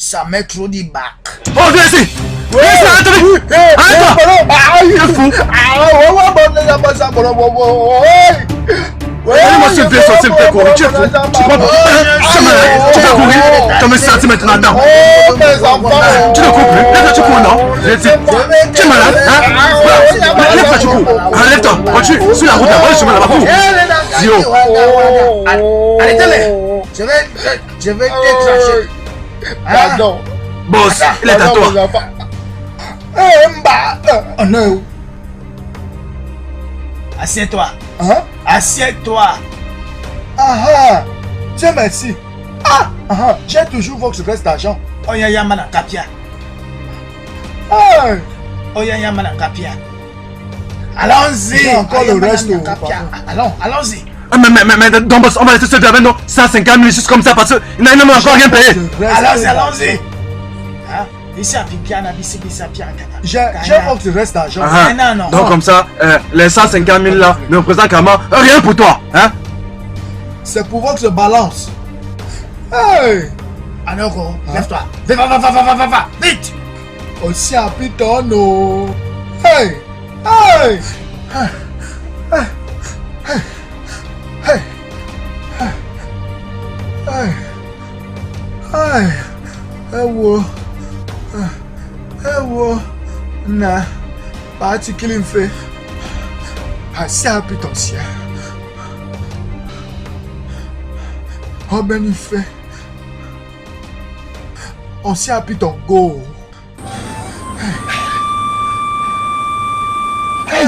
Speaker 7: Ça met trop du bac.
Speaker 9: Oh, viens ici! Oui, arrête-toi! Allez-moi se faire sortir de courir, tu es fou! Tu crois pas? Tu es malade? Tu vas courir? Tu vas me sortir maintenant, attends! Tu ne cours plus? Lève-toi, tu cours, non? Tu es malade, hein? Lève-toi, tu cours! Lève-toi, continue, sur la route là, je me là-bas, cours! Zio!
Speaker 7: Arrêtez-les! Je vais t'écracher.
Speaker 4: Pardon.
Speaker 9: Boss, il est à toi!
Speaker 7: Oh non! Assieds-toi!
Speaker 4: Hein?
Speaker 7: Assieds-toi!
Speaker 4: Ah! Dieu merci! Ah! J'ai toujours votre reste d'argent.
Speaker 7: Oyaya Manakapia!
Speaker 4: Hey!
Speaker 7: Oyaya Manakapia! Allons-y!
Speaker 4: J'ai encore le reste.
Speaker 7: Allons-y!
Speaker 9: Mais donc boss, on va laisser ce gars maintenant 150 000 juste comme ça parce qu'il n'a encore rien payé!
Speaker 7: Allons-y!
Speaker 4: J'ai votre reste d'argent.
Speaker 7: Non.
Speaker 9: Donc comme ça, les 150 000 là ne représentent carrément rien pour toi, hein?
Speaker 4: C'est pour votre balance. Hey!
Speaker 7: Anoko, lève-toi. Va, vite!
Speaker 4: Aussi à Pitono. Hey! Hey! Hey! Hey! Hey! Hey! Ewo, na, parti qu'il me fait. Assez à potentiel. Oh ben il fait. On s'y appuie ton go. Hey!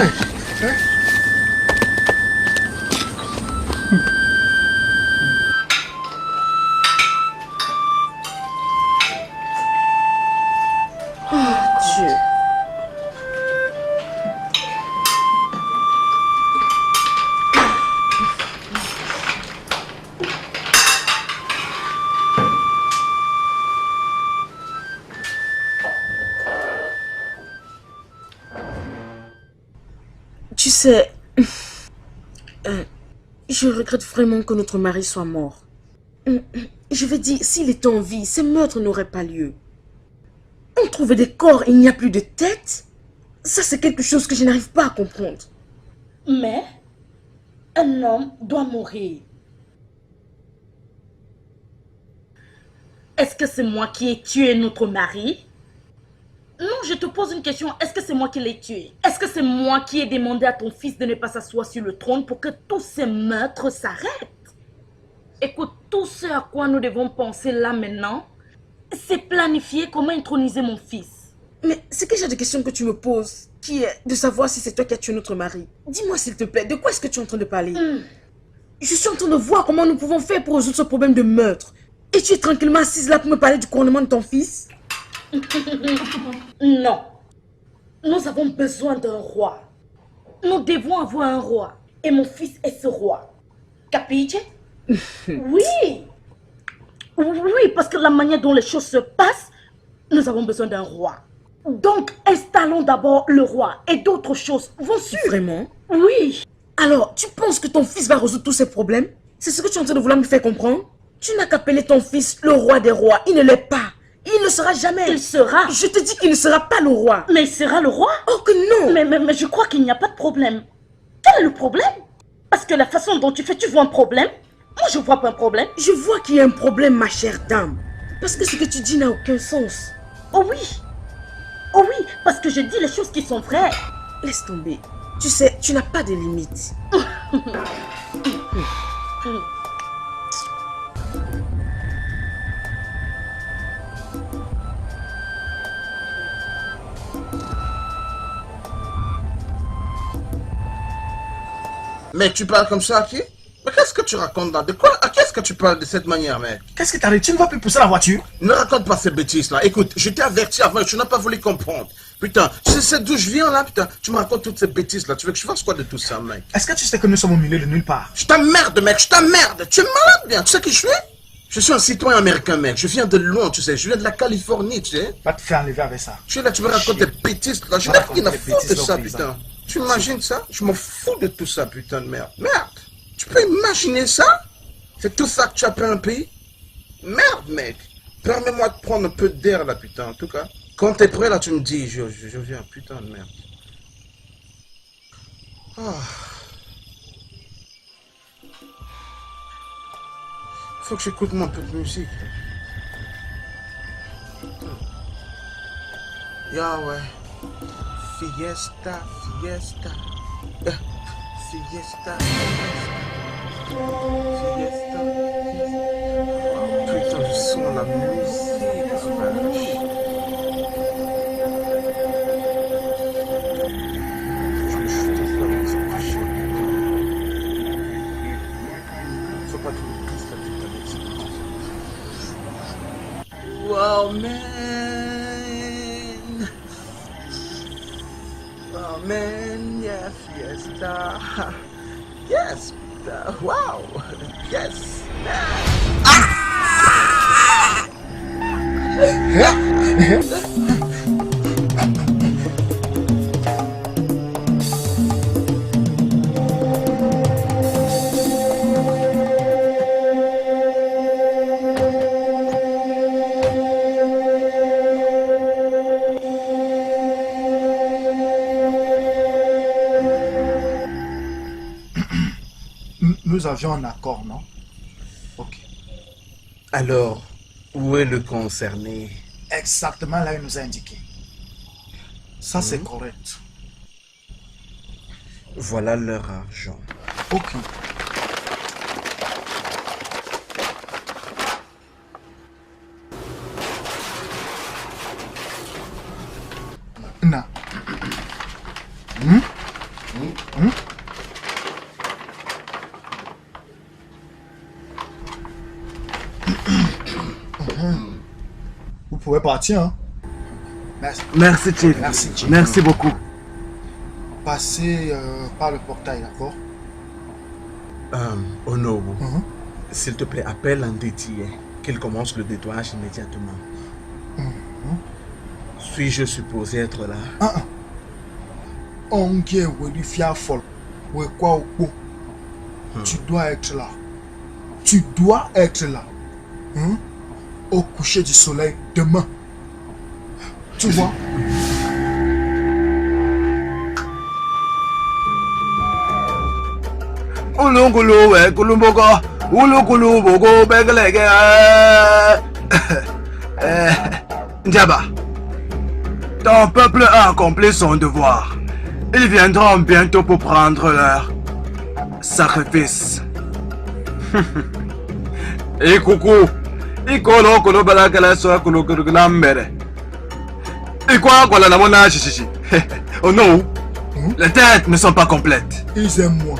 Speaker 1: Tu sais, je regrette vraiment que notre mari soit mort. Je veux dire, s'il était en vie, ces meurtres n'auraient pas lieu. On trouvait des corps et il n'y a plus de tête. Ça, c'est quelque chose que je n'arrive pas à comprendre. Mais, un homme doit mourir. Est-ce que c'est moi qui ai tué notre mari? Non, je te pose une question. Est-ce que c'est moi qui l'ai tué? Est-ce que c'est moi qui ai demandé à ton fils de ne pas s'asseoir sur le trône pour que tous ces meurtres s'arrêtent? Écoute, tout ce à quoi nous devons penser là maintenant, c'est planifier comment introniser mon fils. Mais c'est quel genre de question que tu me poses, qui est de savoir si c'est toi qui as tué notre mari? Dis-moi s'il te plaît, de quoi est-ce que tu es en train de parler? Je suis en train de voir comment nous pouvons faire pour résoudre ce problème de meurtre. Et tu es tranquillement assise là pour me parler du couronnement de ton fils? Non. Nous avons besoin d'un roi. Nous devons avoir un roi. Et mon fils est ce roi. Capiche? Oui. Oui, parce que la manière dont les choses se passent, nous avons besoin d'un roi. Donc, installons d'abord le roi. Et d'autres choses vont suivre. Vraiment? Oui. Alors, tu penses que ton fils va résoudre tous ces problèmes? C'est ce que tu es en train de vouloir me faire comprendre? Tu n'as qu'à appeler ton fils le roi des rois. Il ne l'est pas. Il ne sera jamais. Il sera. Je te dis qu'il ne sera pas le roi. Mais il sera le roi? Oh que non. Mais je crois qu'il n'y a pas de problème. Quel est le problème? Parce que la façon dont tu fais, tu vois un problème? Moi, je vois pas un problème. Je vois qu'il y a un problème, ma chère dame. Parce que ce que tu dis n'a aucun sens. Oh oui. Oh oui, parce que je dis les choses qui sont vraies. Laisse tomber. Tu sais, tu n'as pas de limites.
Speaker 2: Mec, tu parles comme ça à qui? Mais qu'est-ce que tu racontes là? De quoi? À qui est-ce que tu parles de cette manière, mec?
Speaker 7: Qu'est-ce qui t'arrive? Tu ne vas plus pousser la voiture?
Speaker 2: Ne raconte pas ces bêtises-là. Écoute, je t'ai averti avant et tu n'as pas voulu comprendre. Putain, tu sais d'où je viens là, putain. Tu me racontes toutes ces bêtises-là. Tu veux que je fasse quoi de tout ça, mec?
Speaker 7: Est-ce que tu sais que nous sommes au milieu de nulle part?
Speaker 2: Je t'emmerde, mec, je t'emmerde. Tu es malade, bien. Tu sais qui je suis? Je suis un citoyen américain, mec. Je viens de loin, tu sais. Je viens de la Californie, tu sais.
Speaker 7: Va te faire enlever avec ça.
Speaker 2: Tu es là, tu me racontes des bêtises là. Je n'ai rien à foutre de ça, putain. Tu imagines ça? Je m'en fous de tout ça, putain de merde. Merde. Tu peux imaginer ça? C'est tout ça que tu appelles un pays? Merde, mec. Permets-moi de prendre un peu d'air, là, putain, en tout cas. Quand t'es prêt, là, tu me dis, je viens, putain de merde. Faut que j'écoute un peu de musique. Yahweh. Fiesta, fiesta. Fiesta. Fiesta. Oh, putain, je sens la musique. Je me chute de ça, mais c'est pas chiant. Faut pas que je touche la putain de ça. Wow, man. Oh, man, yeah, fiesta. Yes, wow, yes.
Speaker 7: Nous avions un accord, non? Ok.
Speaker 2: Alors, où est le concerné?
Speaker 7: Exactement là, il nous a indiqué. Ça, c'est correct.
Speaker 2: Voilà leur argent.
Speaker 7: Ok. Non. Vous pouvez partir, hein? Merci.
Speaker 5: Merci, Chief.
Speaker 7: Merci, Chief.
Speaker 5: Merci beaucoup.
Speaker 7: Passez par le portail, d'accord?
Speaker 2: Onobu, s'il te plaît, appelle Andeti, qu'il commence le nettoyage immédiatement. Suis-je supposé être là?
Speaker 7: On qui est Welifia Fol, quoi au pot. Tu dois être là. Tu dois être là. Au coucher du soleil demain. Tu vois?
Speaker 5: Ndiaba, ton peuple a accompli son devoir. Ils viendront bientôt pour prendre leur sacrifice. Et coucou, et kolo balakala so kolo lambere. Et quoi la namona chichi. Oh non, les têtes ne sont pas complètes.
Speaker 7: Ils aiment moi.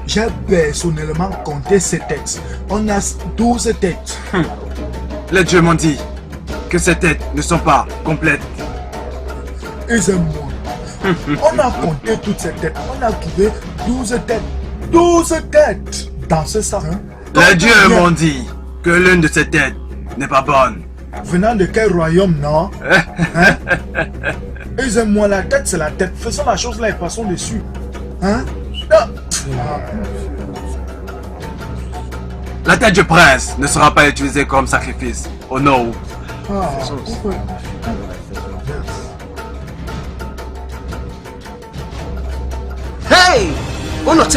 Speaker 7: J'ai personnellement compté ces têtes. On a 12 têtes.
Speaker 5: Les dieux m'ont dit que ces têtes ne sont pas complètes.
Speaker 7: Ils aiment moi. On a compté toutes ces têtes. On a trouvé 12 têtes. 12 têtes dans ce sac.
Speaker 5: Les dieux m'ont dit que l'une de ces têtes n'est pas bonne.
Speaker 7: Venant de quel royaume, non? Ils aiment moi, la tête c'est la tête. Faisons la chose là et passons dessus. Hein?
Speaker 5: La tête du prince ne sera pas utilisée comme sacrifice. Oh non.
Speaker 2: Hey! Onote!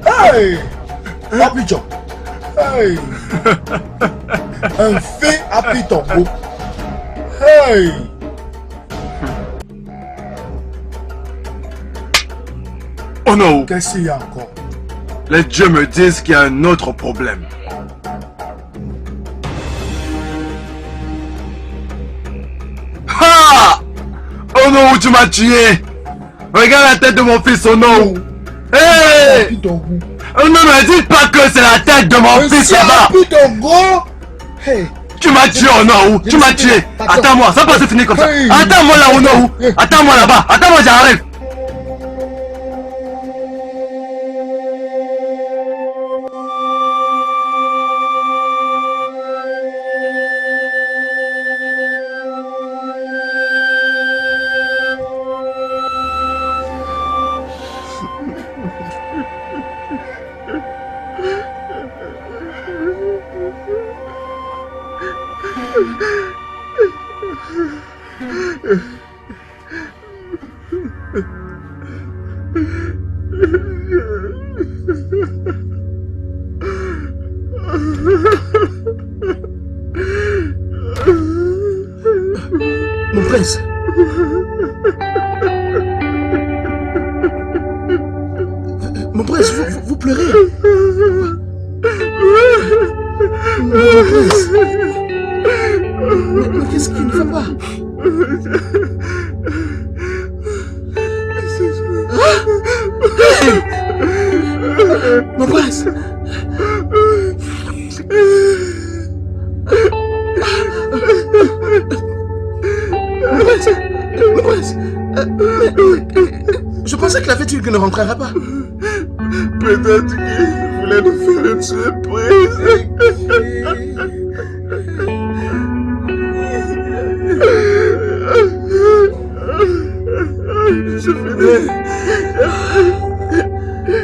Speaker 7: Hey! Abidjan! Hey! Un fait Happy Tombo! Hey!
Speaker 5: Oh non!
Speaker 7: Qu'est-ce qu'il y a encore?
Speaker 5: Les dieux me disent qu'il y a un autre problème. Ah! Oh non, tu m'as tué! Regarde la tête de mon fils, au nom. Hey! Non, ne dites pas que c'est la tête de mon fils là-bas.
Speaker 7: Hey.
Speaker 5: Tu m'as tué au nom. Tu m'as tué. Attends-moi, ça peut se finir comme ça. Attends-moi là au nom. Attends-moi là-bas. Attends-moi, j'arrive.
Speaker 2: Mon prince. Mon prince, vous pleurez. Mon prince. Mais qu'est-ce qui ne va pas? Mon prince. Mon prince. Je pensais que la fête ne rentrerait pas.
Speaker 9: Peut-être qu'il voulait nous faire une surprise. C'est fini.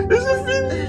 Speaker 9: C'est fini.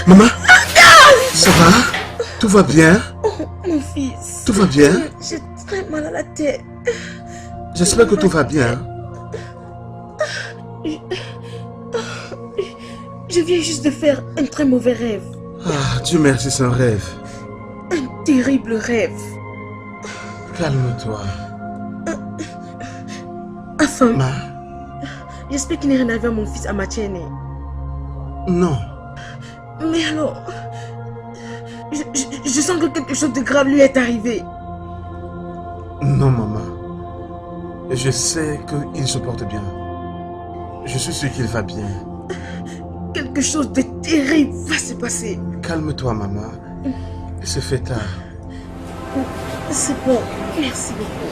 Speaker 2: Maman, ça va? Tout va bien?
Speaker 1: Oh, mon fils.
Speaker 2: Tout va bien?
Speaker 1: J'ai très mal à la tête.
Speaker 2: J'espère que tout va bien.
Speaker 1: Je viens juste de faire un très mauvais rêve.
Speaker 2: Ah, Dieu merci, c'est un rêve.
Speaker 1: Un terrible rêve.
Speaker 2: Calme-toi.
Speaker 1: Enfin,
Speaker 2: Ma?
Speaker 1: j'espère qu'il n'est rien arrivé à mon fils Amachene.
Speaker 2: Non.
Speaker 1: Mais alors, je sens que quelque chose de grave lui est arrivé.
Speaker 2: Non, maman. Je sais qu'il se porte bien. Je suis sûr qu'il va bien.
Speaker 1: Quelque chose de terrible va se passer.
Speaker 2: Calme-toi, maman. C'est fait tard.
Speaker 1: C'est bon. Merci beaucoup.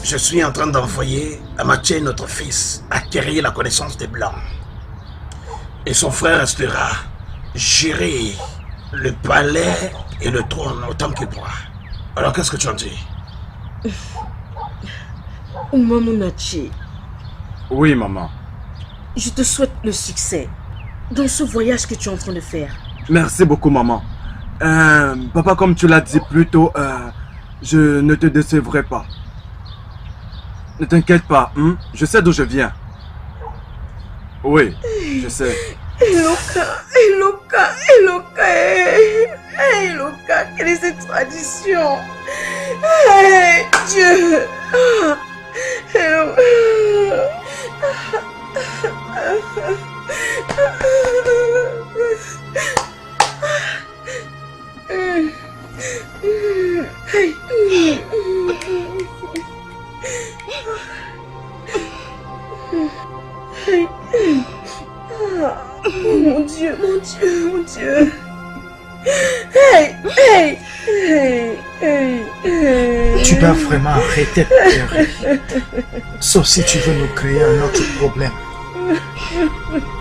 Speaker 2: Je suis en train d'envoyer Amachene, notre fils, acquérir la connaissance des Blancs. Et son frère restera gérer le palais et le trône autant qu'il pourra. Alors qu'est-ce que tu en dis?
Speaker 1: Oumamunachi,
Speaker 5: Oui, maman.
Speaker 1: je te souhaite le succès dans ce voyage que tu es en train de faire.
Speaker 5: Merci beaucoup, maman. Papa, comme tu l'as dit plus tôt, je ne te décevrai pas. Ne t'inquiète pas, je sais d'où je viens. Oui, je sais.
Speaker 1: Eloka, quelle est cette tradition? Hey, Dieu! Mon Dieu, mon Dieu, mon Dieu. Hey, hey, hey, hey, hey.
Speaker 7: Tu dois vraiment arrêter de pleurer. Sauf si tu veux nous créer un autre problème.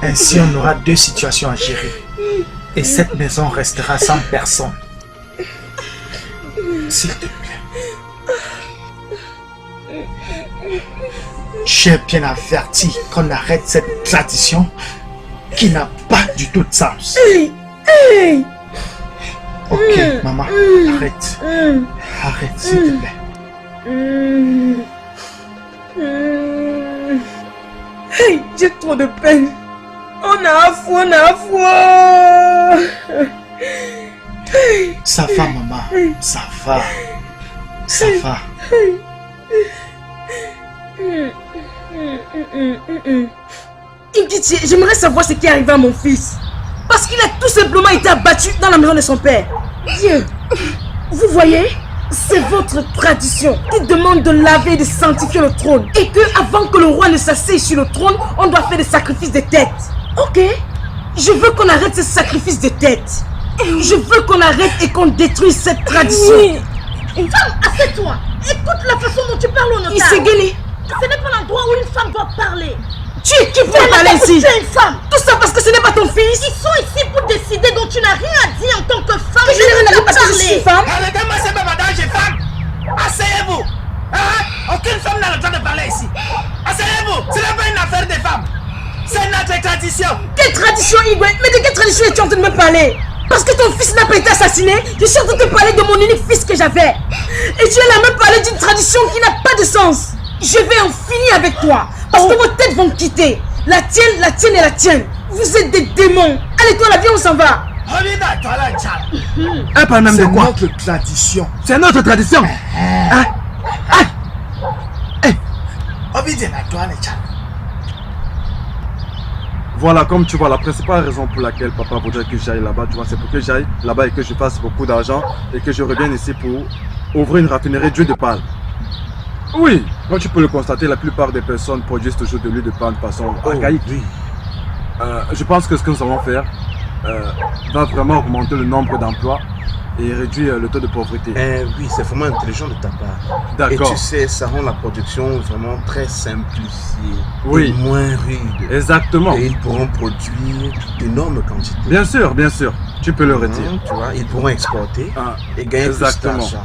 Speaker 7: Ainsi, on aura deux situations à gérer. Et cette maison restera sans personne. S'il te plaît. J'ai bien averti qu'on arrête cette tradition qui n'a pas du tout de sens.
Speaker 1: Hey, hey.
Speaker 7: Ok, maman, arrête. Arrête, s'il te plaît.
Speaker 1: Hey, j'ai trop de peine. On a foi. Hey.
Speaker 7: Ça va, maman. Ça va. Ça va.
Speaker 1: Pitié, j'aimerais savoir ce qui est arrivé à mon fils. Parce qu'il a tout simplement été abattu dans la maison de son père. Dieu, vous voyez, c'est votre tradition qui demande de laver et de sanctifier le trône. Et que avant que le roi ne s'asseye sur le trône, on doit faire des sacrifices de tête. Ok, je veux qu'on arrête ces sacrifices de tête. Je veux qu'on arrête et qu'on détruise cette tradition.
Speaker 11: Femme, assieds-toi. Écoute la façon dont tu parles au notaire.
Speaker 1: Il s'est gainé.
Speaker 11: Ce n'est pas l'endroit où une femme doit parler.
Speaker 1: Tu es qui pour parler ici?
Speaker 11: Tu es une femme.
Speaker 1: Tout ça parce que ce n'est pas ton fils.
Speaker 11: Ils sont ici pour décider dont tu n'as rien à dire en tant que femme.
Speaker 1: Je n'ai rien à dire parce que je suis femme.
Speaker 12: Arrêtez-moi, c'est pas madame, j'ai femme. Asseyez-vous. Hein? Aucune femme n'a le droit de parler ici. Asseyez-vous. Ce n'est pas une affaire de femmes. C'est notre tradition.
Speaker 1: Quelle tradition, Igwe? Mais de quelle tradition es-tu en train de me parler? Parce que ton fils n'a pas été assassiné, je suis en train de te parler de mon unique fils que j'avais. Et tu es là à me parler d'une tradition qui n'a pas de sens. Je vais en finir avec toi. Parce que vos têtes vont quitter. La tienne et la tienne. Vous êtes des démons. Allez, toi, là, viens, on s'en va.
Speaker 5: Un pas même de quoi?
Speaker 7: C'est notre tradition.
Speaker 5: C'est notre tradition. Voilà, comme tu vois, la principale raison pour laquelle papa voudrait que j'aille là-bas, tu vois, c'est pour que j'aille là-bas et que je fasse beaucoup d'argent et que je revienne ici pour ouvrir une raffinerie d'huile de palme. Oui, comme tu peux le constater, la plupart des personnes produisent toujours de l'huile de palme de façon archaïque. Je pense que ce que nous allons faire va vraiment augmenter le nombre d'emplois et réduire le taux de pauvreté.
Speaker 2: Oui, c'est vraiment intelligent de ta part.
Speaker 5: D'accord.
Speaker 2: Et tu sais, ça rend la production vraiment très simplifiée.
Speaker 5: Oui.
Speaker 2: Et moins rude.
Speaker 5: Exactement.
Speaker 2: Et ils pourront produire d'énormes quantités.
Speaker 5: Bien sûr, tu peux le retirer.
Speaker 2: Tu vois, ils pourront exporter et gagner plus d'argent.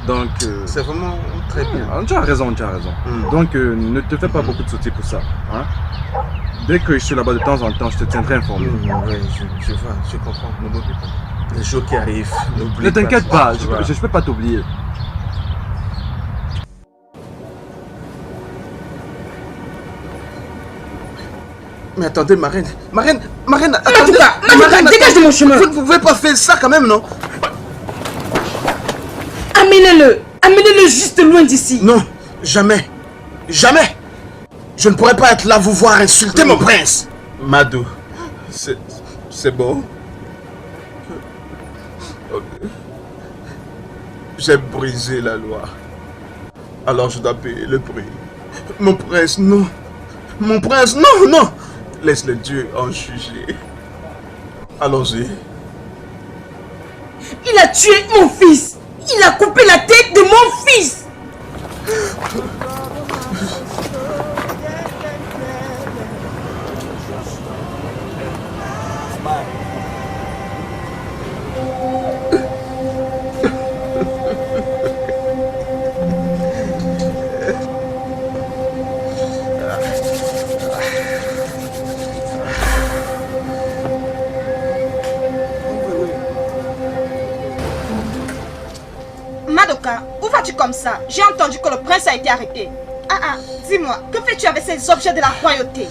Speaker 5: Donc,
Speaker 2: c'est vraiment très bien.
Speaker 5: Tu as raison. Donc, ne te fais pas beaucoup de soucis pour ça. Hein? Dès que je suis là-bas de temps en temps, je te tiendrai informé.
Speaker 2: Oui, je vois, je comprends. Ne m'oublie pas. Les jours qui arrivent,
Speaker 5: ne t'inquiète pas, je ne peux pas t'oublier.
Speaker 2: Mais attendez, Marraine, attendez.
Speaker 1: Marraine, dégage de mon chemin.
Speaker 2: Vous ne pouvez pas faire ça quand même, non?
Speaker 1: Amenez-le juste loin d'ici.
Speaker 2: Non, jamais. Je ne pourrais pas être là vous voir insulter mon prince. Madou, c'est bon. J'ai brisé la loi. Alors je dois payer le prix. Mon prince, non. Non. Laisse le Dieu en juger. Allons-y.
Speaker 1: Il a tué mon fils. Il a coupé la tête de mon fils.
Speaker 8: Madoka, où vas-tu comme ça? J'ai entendu que le prince a été arrêté. Dis-moi, que fais-tu avec ces objets de la royauté?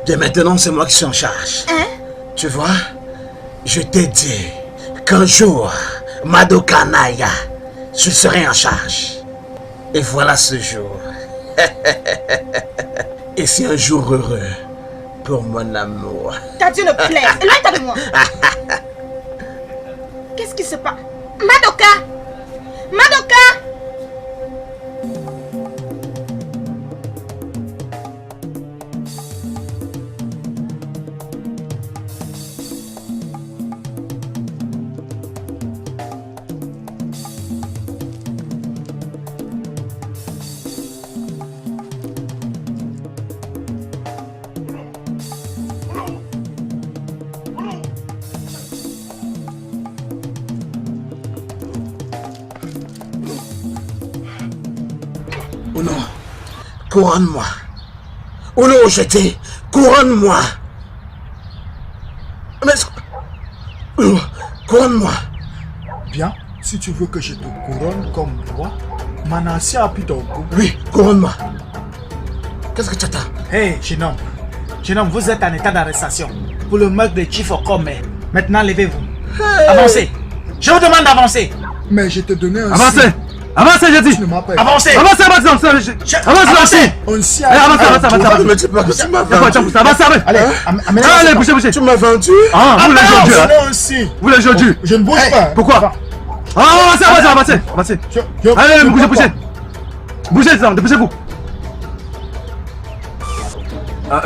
Speaker 2: Dès maintenant, c'est moi qui suis en charge.
Speaker 8: Hein?
Speaker 2: Tu vois, je t'ai dit qu'un jour, Madoka Naya, je serai en charge. Et voilà ce jour.
Speaker 8: Madoka, où vas-tu comme ça? J'ai entendu que le prince a été arrêté. Dis-moi, que fais-tu avec ces objets de la royauté? Hein?
Speaker 2: Dès maintenant, c'est moi qui suis en charge. Tu vois, je t'ai dit qu'un jour, Madoka Naya, je serai en charge. Et voilà ce jour. Et voilà ce jour. Et c'est un jour heureux pour mon amour.
Speaker 8: Ta Dieu ne plaise. Éloigne-toi de moi. Qu'est-ce qui se passe? Madoka! Madoka!
Speaker 2: Oh non, couronne-moi. Oh non, jeté, couronne-moi. Mais... Oh, couronne-moi.
Speaker 7: Bien, si tu veux que je te couronne comme roi, Manassi a pu ton coup.
Speaker 2: Oui, couronne-moi. Qu'est-ce que tu attends?
Speaker 12: Hey, jeune homme, vous êtes en état d'arrestation pour le meurtre de Chief Okome. Maintenant, levez-vous.
Speaker 2: Hey.
Speaker 12: Avancez. Je vous demande d'avancer.
Speaker 7: Mais je te donnais un
Speaker 5: Avancez.
Speaker 7: signe.
Speaker 5: Avancez, j'ai dit.
Speaker 7: Tu ne m'as pas
Speaker 12: Avancez.
Speaker 5: Avancez, avancez. Avancez.
Speaker 7: On s'y
Speaker 5: Avancez.
Speaker 2: Mais tu m'as vendu.
Speaker 5: Avancez. Allez, bougez.
Speaker 2: Tu m'as vendu.
Speaker 5: Ah, vous les jouez.
Speaker 7: donnais un signe.
Speaker 5: Vous les jouez.
Speaker 7: Je ne bouge pas.
Speaker 5: Pourquoi? Avancez. Allez, bougez. Bougez, dépêchez-vous.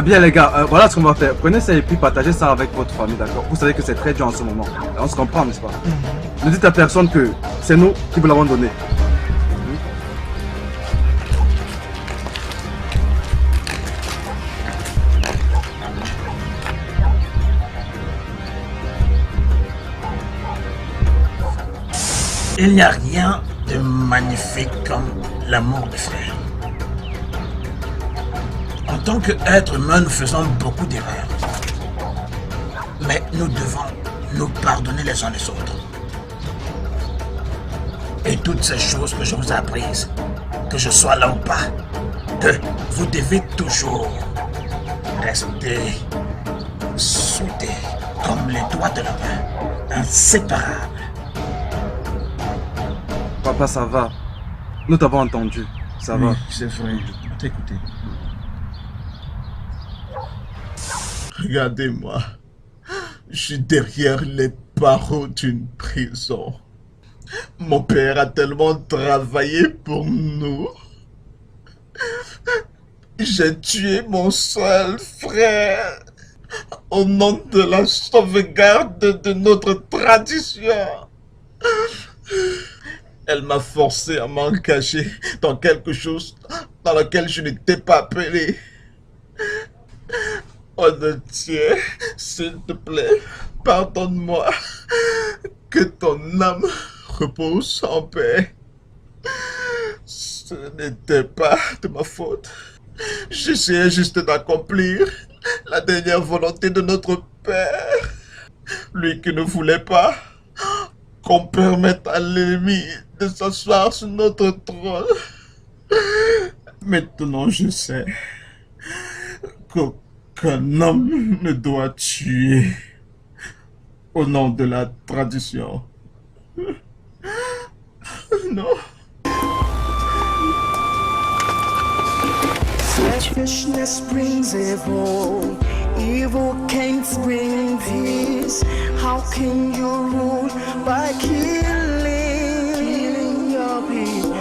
Speaker 5: Bien les gars, voilà ce qu'on va faire. Prenez ça et puis partagez ça avec votre famille, d'accord? Vous savez que c'est très dur en ce moment. On se comprend, n'est-ce pas? Ne dites à personne que c'est nous qui vous l'avons donné.
Speaker 13: Il n'y a rien de magnifique comme l'amour de frère. En tant qu'être humain, nous faisons beaucoup d'erreurs. Mais nous devons nous pardonner les uns les autres. Et toutes ces choses que je vous ai apprises, que je sois là ou pas, que vous devez toujours rester soudés comme les doigts de la main, inséparables.
Speaker 5: Papa, ça va. Nous t'avons entendu. Ça va.
Speaker 2: C'est vrai, on t'a écouté. Regardez-moi. Je suis derrière les barreaux d'une prison. Mon père a tellement travaillé pour nous. J'ai tué mon seul frère au nom de la sauvegarde de notre tradition. Elle m'a forcé à m'engager dans quelque chose dans lequel je n'étais pas appelé. Oh Dieu, s'il te plaît, pardonne-moi. Que ton âme repose en paix. Ce n'était pas de ma faute. J'essayais juste d'accomplir la dernière volonté de notre Père. Lui qui ne voulait pas qu'on permette à l'ennemi de s'asseoir sur notre trône. Maintenant, je sais qu'un homme ne doit tuer au nom de la tradition. Non.
Speaker 10: Selfishness brings evil, evil can't bring peace. How can you rule by killing your people?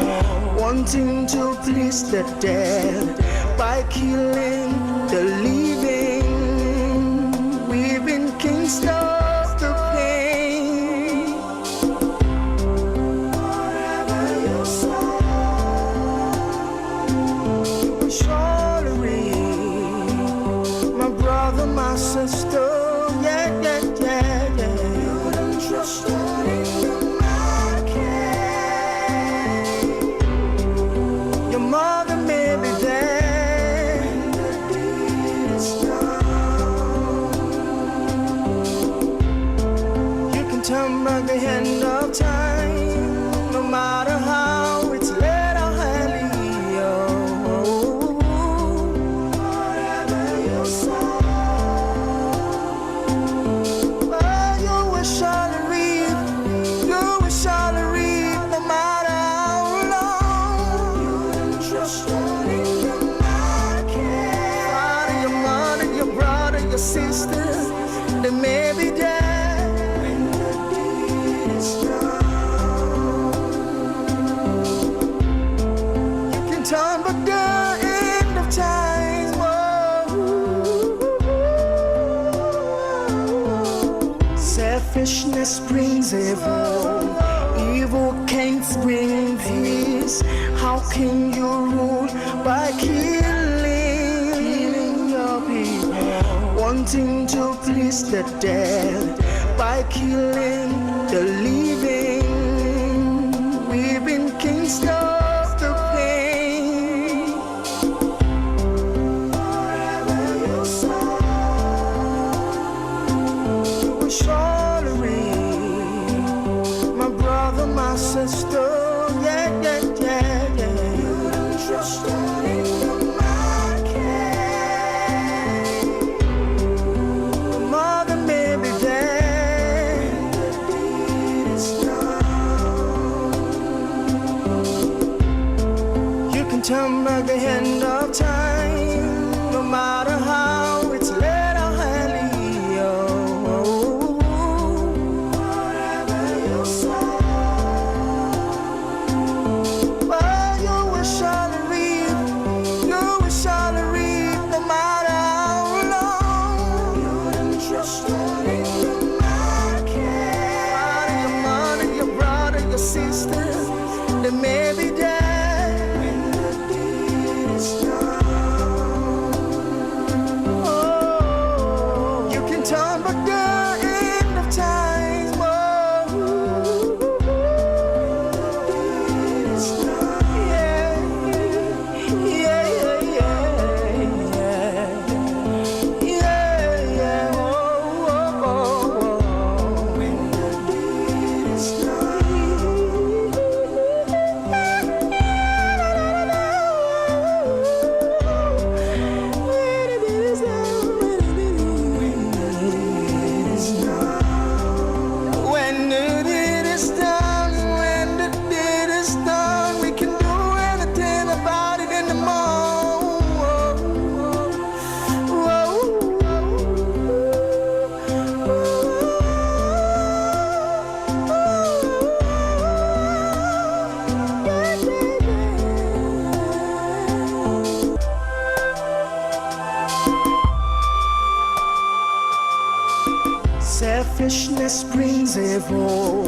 Speaker 10: Wanting to please the dead by killing the living. We've been kings of the pain. Whatever you say, sorry, my brother, my sister, yeah. You don't trust in my case. Your mother may be there, your sister, they may be dead when the deed is done. You can turn back the end of time. Selfishness brings evil, evil can't bring peace. How can you rule by killing your people? Wanting to please the dead by killing the living. We've been kings of the pain. Forever you saw, you will surely reap. My brother, my sister, yeah, yeah, yeah, yeah. You don't trust in the market. The mother may be dead. The deed is done. You can turn back the hand of time, no matter how it's led or early. Whatever you saw, well, you will surely reap. You will surely reap, no matter how long. You don't trust in the market. Your mother, your brother, your sister, they may be dead when the deed is done. Oh, you can turn back the end of time. Oh, the deed is done. Yeah, yeah, yeah, yeah, yeah. Oh, oh, oh, oh. When the deed is when the deed is done, when the deed is done, we can do anything about it in the Selfishness brings evil.